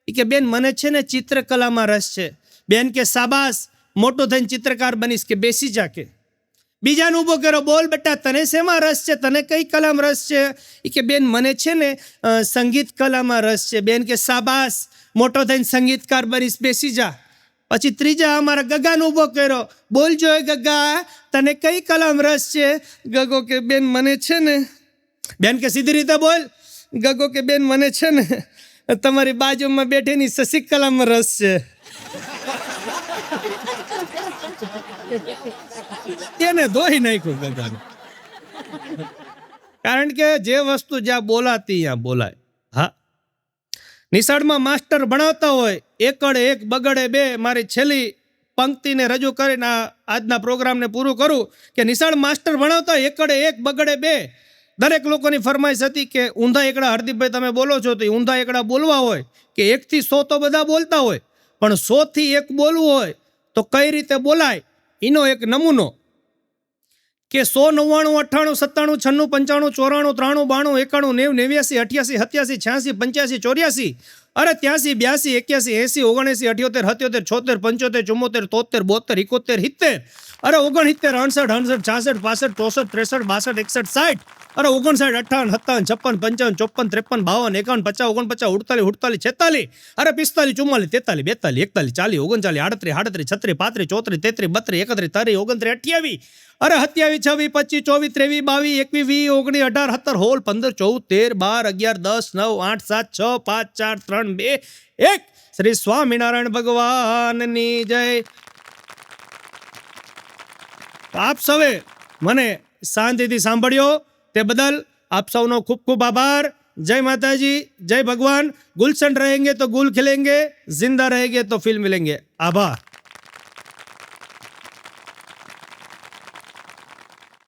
એ કે બેન મને છે ને ચિત્રકલામાં રસ છે. બેન કે સાબાસ, મોટો થઈને ચિત્રકાર બનીશ. કે બેસી જા. કે બીજાને ઊભો કર્યો, બોલ બેટા તને શેમાં રસ છે? તને કઈ કલામાં રસ છે? એ કે બેન મને છે ને સંગીત કલામાં રસ છે. બેન કે સાબાસ, મોટો થઈને સંગીતકાર બનીશ. બેસી જા. પછી ત્રીજા અમારા ગગાને ઊભો કર્યો, બોલ જો ગગા તને કઈ કલામાં રસ છે? ગગો કે બેન મને છે ને, બેન કે સીધી રીતે બોલ. ગગો કે બેન મને છે ને તમારી બાજુમાં બેઠેની શશિકલામાં રસ છે. તેને ધોઈ નાખ્યું ગગાને. કારણ કે જે વસ્તુ જ્યાં બોલાતી ત્યાં બોલાય. હા, નિશાળમાં માસ્ટર ભણાવતા હોય, એકડે 1 બગડે 2. મારી છેલ્લી પંક્તિને રજૂ કરીને આજના પ્રોગ્રામને પૂરું કરું કે નિશાળ માસ્ટર ભણાવતા એકડે એક બગડે બે. દરેક લોકોની ફરમાઈશ હતી કે ઊંધા એકડા, હરદીપભાઈ તમે બોલો છો તો એ ઊંધા એકડા બોલવા હોય કે 1 થી 100 તો બધા બોલતા હોય, પણ 100 થી 1 બોલવું હોય તો કઈ રીતે બોલાય એનો એક નમૂનો કે 100, 99, 98, 97, 96, 95, 94, 92, 91, 89, 88, 87, 86, 85, 84, અરે 83, 82, 81, 80, 79, 78, 77, 75, 74, 74, 72, 73, 70, અરે 69, 68, 69, 66, 65, 64, 63, 62, 63, અરે 59, 58, 57, 56, 54, 53, 52, 51, 55, 49, 48, 46, અરે 45, 44, 43, 42, 41, 40, 39, 38, 36, 37, 34, 32, 33, 32, અરે 27, 26, 25, 24, 23, 22, 21, 20, 18, 17, 18, 14, 13, 12, 11, 10, 9, 8, 7, 6, 5, 4, 3, 2, 1. શ્રી સ્વામિનારાયણ ભગવાનની જય. આપ સૌએ મને શાંતિથી સાંભળ્યો તે બદલ આપ સૌનો ખૂબ ખૂબ આભાર. જય માતાજી, જય ભગવાન. ગુલશન રહેંગે તો ગુલ ખिलेंगे, जिंदा रहेंगे तो फिल्म मिलेंगे. આભાર.